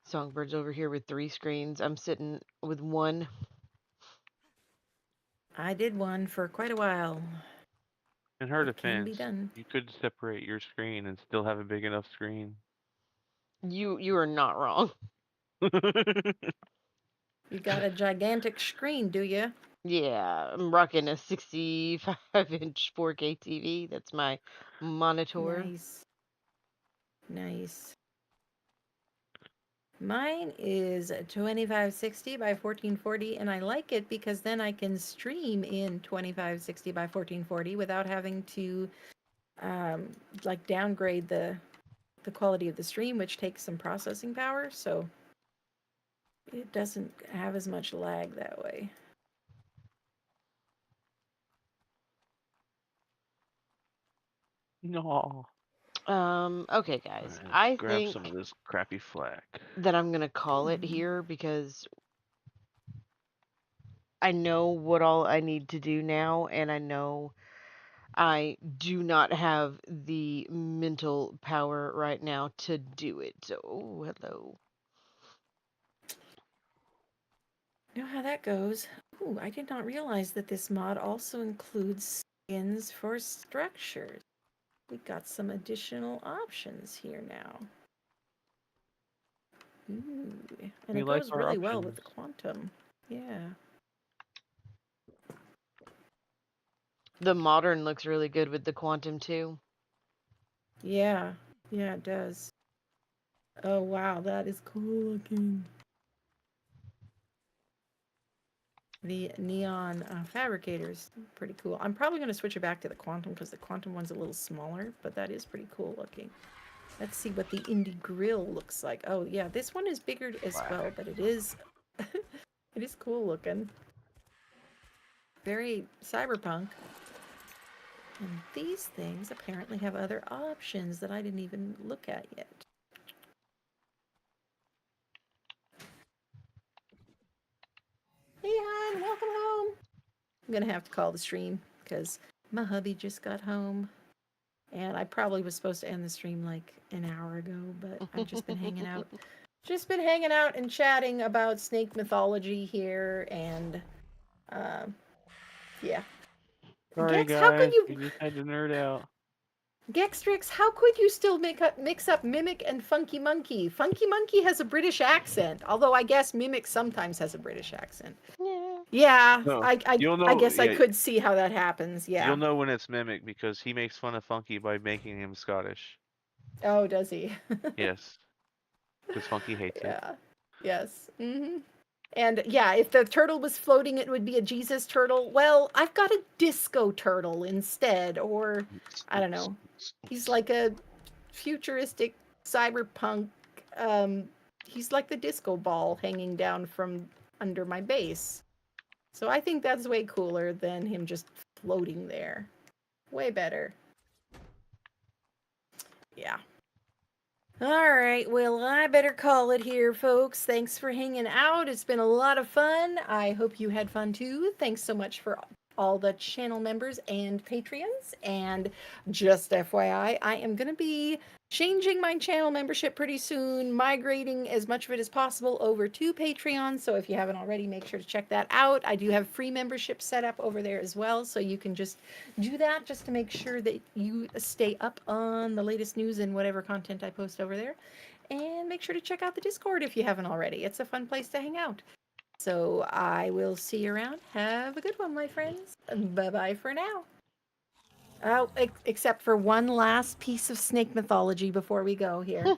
S1: Songbird's over here with 3 screens. I'm sitting with one.
S3: I did one for quite a while.
S2: In her
S3: It can be
S2: defense,
S3: done.
S2: you could separate your screen and still have a big enough screen.
S1: You are not wrong.
S3: You got a gigantic screen, do you?
S1: Yeah, I'm rocking a 65-inch 4K TV. That's my monitor.
S3: Nice. Nice. Mine is 2560 by 1440, and I like it because then I can stream in 2560 by 1440 without having to um, like downgrade the quality of the stream, which takes some processing power. So it doesn't have as much lag that way.
S2: No.
S1: Okay, guys.
S2: Alright,
S1: I
S2: grab
S1: think
S2: some of this crappy flack.
S1: that I'm gonna call it here because I know what all I need to do now, and I know I do not have the mental power right now to do it. So, oh, hello.
S3: You know how that goes. Ooh, I did not realize that this mod also includes skins for structures. We got some additional options here now. Ooh, and
S2: We
S3: it
S2: like
S3: goes
S2: our
S3: really well with
S2: options.
S3: the quantum. Yeah.
S1: The modern looks really good with the quantum too.
S3: Yeah. Yeah, it does. Oh, wow. That is cool looking. The neon fabricators, pretty cool. I'm probably going to switch it back to the quantum because the quantum one's a little smaller, but that is pretty cool looking. Let's see what the indie grill looks like. Oh yeah, this one is bigger as well, but it is it is cool looking. Very cyberpunk. And these things apparently have other options that I didn't even look at yet. Hey hon, welcome home. I'm gonna have to call the stream because my hubby just got home. And I probably was supposed to end the stream like an hour ago, but I've just been hanging out. Just been hanging out and chatting about snake mythology here, and yeah.
S2: Sorry
S3: Gex, how can
S2: guys,
S3: you?
S2: we just had to nerd out.
S3: Gextrix, how could you still mix up Mimic and Funky Monkey? Funky Monkey has a British accent, although I guess Mimic sometimes has a British accent.
S1: Yeah.
S3: Yeah,
S2: No,
S3: I, I,
S2: you'll
S3: I
S2: know.
S3: guess I
S2: Yeah,
S3: could see how that happens.
S2: you'll
S3: Yeah.
S2: know when it's Mimic because he makes fun of Funky by making him Scottish.
S3: Oh, does he?
S2: Yes, because Funky hates it.
S3: Yeah. Yes. And yeah, if the turtle was floating, it would be a Jesus turtle. Well, I've got a disco turtle instead, or I don't know. He's like a futuristic cyberpunk. Um, he's like the disco ball hanging down from under my base. So I think that's way cooler than him just floating there. Way better. Yeah. All right, well, I better call it here, folks. Thanks for hanging out. It's been a lot of fun. I hope you had fun too. Thanks so much for all the channel members and Patreons. And just FYI, I am going to be changing my channel membership pretty soon, migrating as much of it as possible over to Patreon. So if you haven't already, make sure to check that out. I do have free membership set up over there as well. So you can just do that just to make sure that you stay up on the latest news and whatever content I post over there. And make sure to check out the Discord if you haven't already. It's a fun place to hang out. So I will see you around. Have a good one, my friends. Bye bye for now. Oh, except for one last piece of snake mythology before we go here.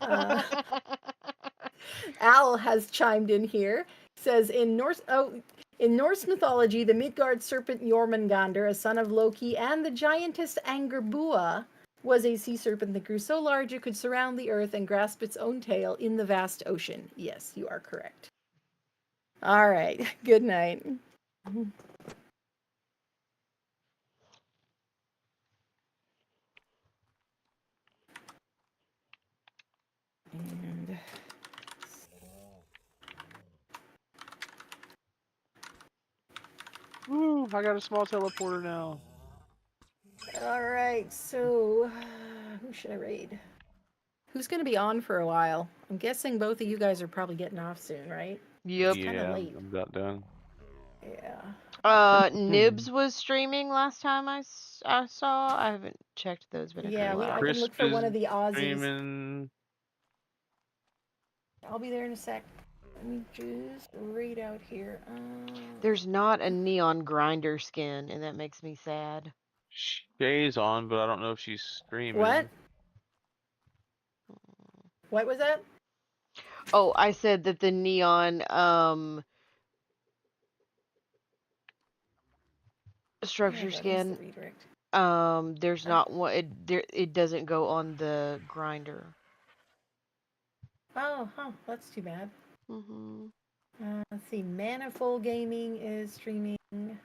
S3: Uh, Al has chimed in here. Says in Norse mythology, the Midgard serpent Jormungandr, a son of Loki, and the giantess Angerbua, was a sea serpent that grew so large it could surround the earth and grasp its own tail in the vast ocean. Yes, you are correct. All right. Good night. And
S2: Woo! I got a small teleporter now.
S3: all right. So, who should I raid? Who's going to be on for a while? I'm guessing both of you guys are probably getting off soon, right?
S1: Yep.
S3: It's kind of
S2: Yeah,
S3: late.
S2: I'm about done.
S3: Yeah.
S1: Nibs was streaming last time I saw. I haven't checked those, been a good
S3: Yeah, I
S1: while.
S3: can
S2: Chris
S3: look for
S2: is
S3: one of the Aussies.
S2: streaming.
S3: I'll be there in a sec. Let me just read out here.
S1: There's not a neon grinder skin, and that makes me sad.
S2: Shay's on, but I don't know if she's
S3: What?
S2: streaming.
S3: What was that?
S1: Oh, I said that the neon
S3: Where
S1: structure
S3: is that? Where's the
S1: skin,
S3: redirect?
S1: there's
S3: Huh?
S1: not one. It doesn't go on the grinder.
S3: Oh, huh. That's too bad.
S1: Mhm.
S3: Let's see. Manifold Gaming is streaming, and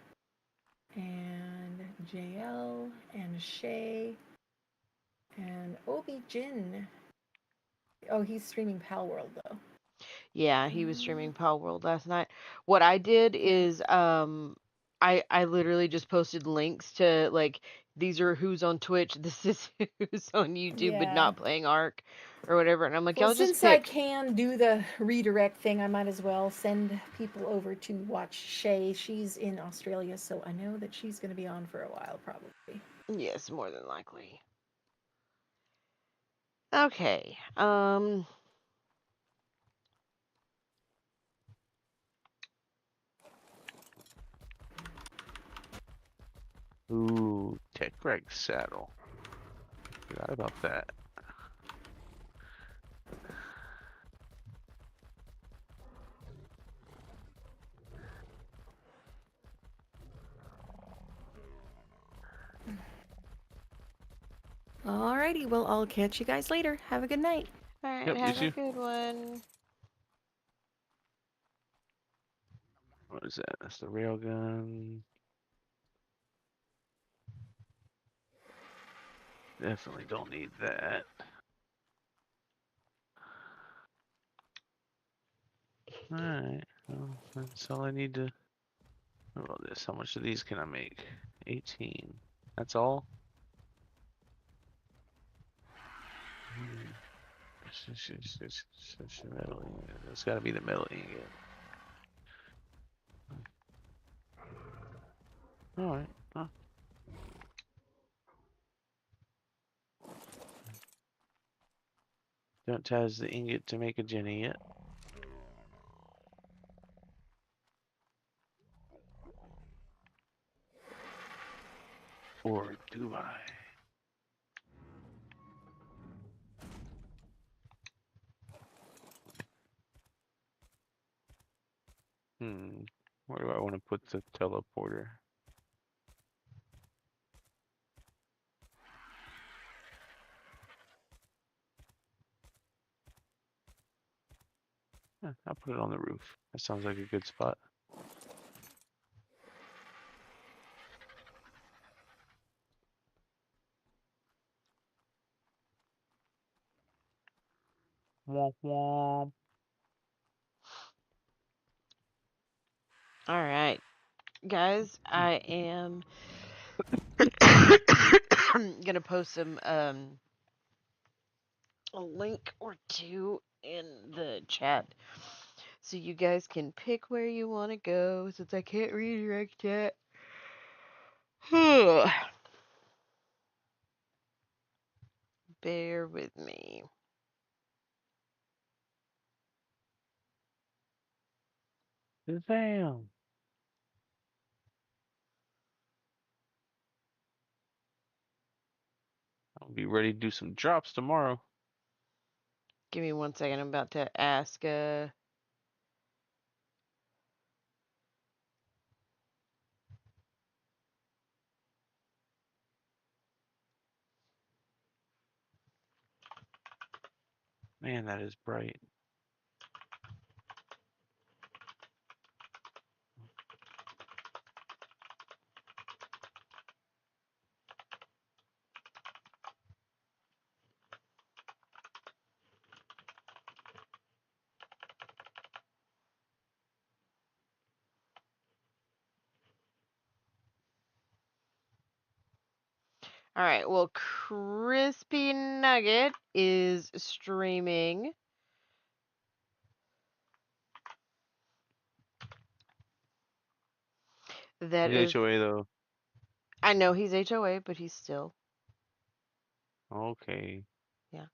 S3: JL and Shay and Obi Jin. Oh, he's streaming Pal World though.
S1: Yeah, he was streaming Pal World last night. What I did
S3: Yeah.
S1: is I literally just posted links to like these are who's on Twitch, this is who's on YouTube but
S3: Yeah.
S1: not playing Ark or whatever. And I'm like,
S3: Well,
S1: y'all just
S3: since I
S1: pick.
S3: can do the redirect thing, I might as well send people over to watch Shay. She's in Australia, so I know that she's going to be on for a while, probably.
S1: Yes, more than likely. Okay.
S2: Ooh, Tech Reg saddle. Forgot about that.
S3: Alrighty, well, I'll catch you guys later. Have a good night.
S1: All right,
S2: Yep, you
S1: have a
S2: too.
S1: good one.
S2: What is that? That's the railgun. Definitely don't need that. Alright, well, that's all I need to. What about this? How much of these can I make? 18. That's all? Hmm. Metal ingot. It's gotta be the metal ingot. Alright. Don't has the ingot to make a Jenny yet. Or do I? Where do I want to put the teleporter? I'll put it on the roof. That sounds like a good spot. Womp womp.
S1: All right, guys, I am gonna post some a link or two in the chat so you guys can pick where you want to go since I can't redirect yet. Bear with me.
S2: Damn. I'll be ready to do some drops tomorrow.
S1: Give me 1 second. I'm about to ask.
S2: Man, that is bright.
S1: All right. Well, Crispy Nugget is streaming. That
S2: He's
S1: is.
S2: HOA though.
S1: I know he's HOA, but he's still.
S2: Okay.
S1: Yeah.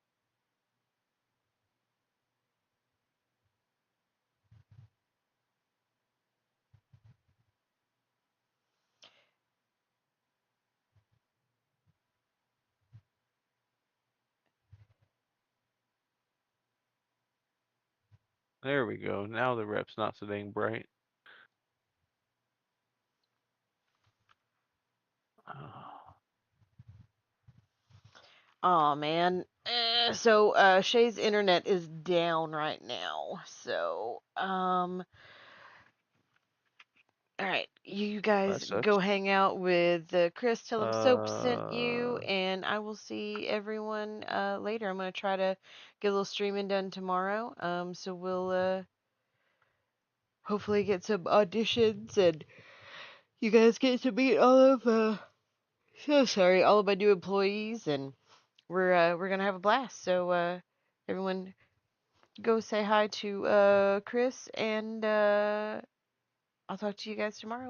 S2: There we go. Now the rep's not so dang bright.
S1: Oh man. So Shay's internet is down right now. So all right, you
S2: That
S1: guys
S2: sucks.
S1: go hang out with Chris. Tell him Soap sent you,
S2: Uh,
S1: and I will see everyone later. I'm gonna try to get a little streaming done tomorrow. So we'll hopefully get some auditions, and you guys get to meet all of so sorry, all of my new employees, and we're gonna have a blast. So everyone, go say hi to Chris, and I'll talk to you guys tomorrow.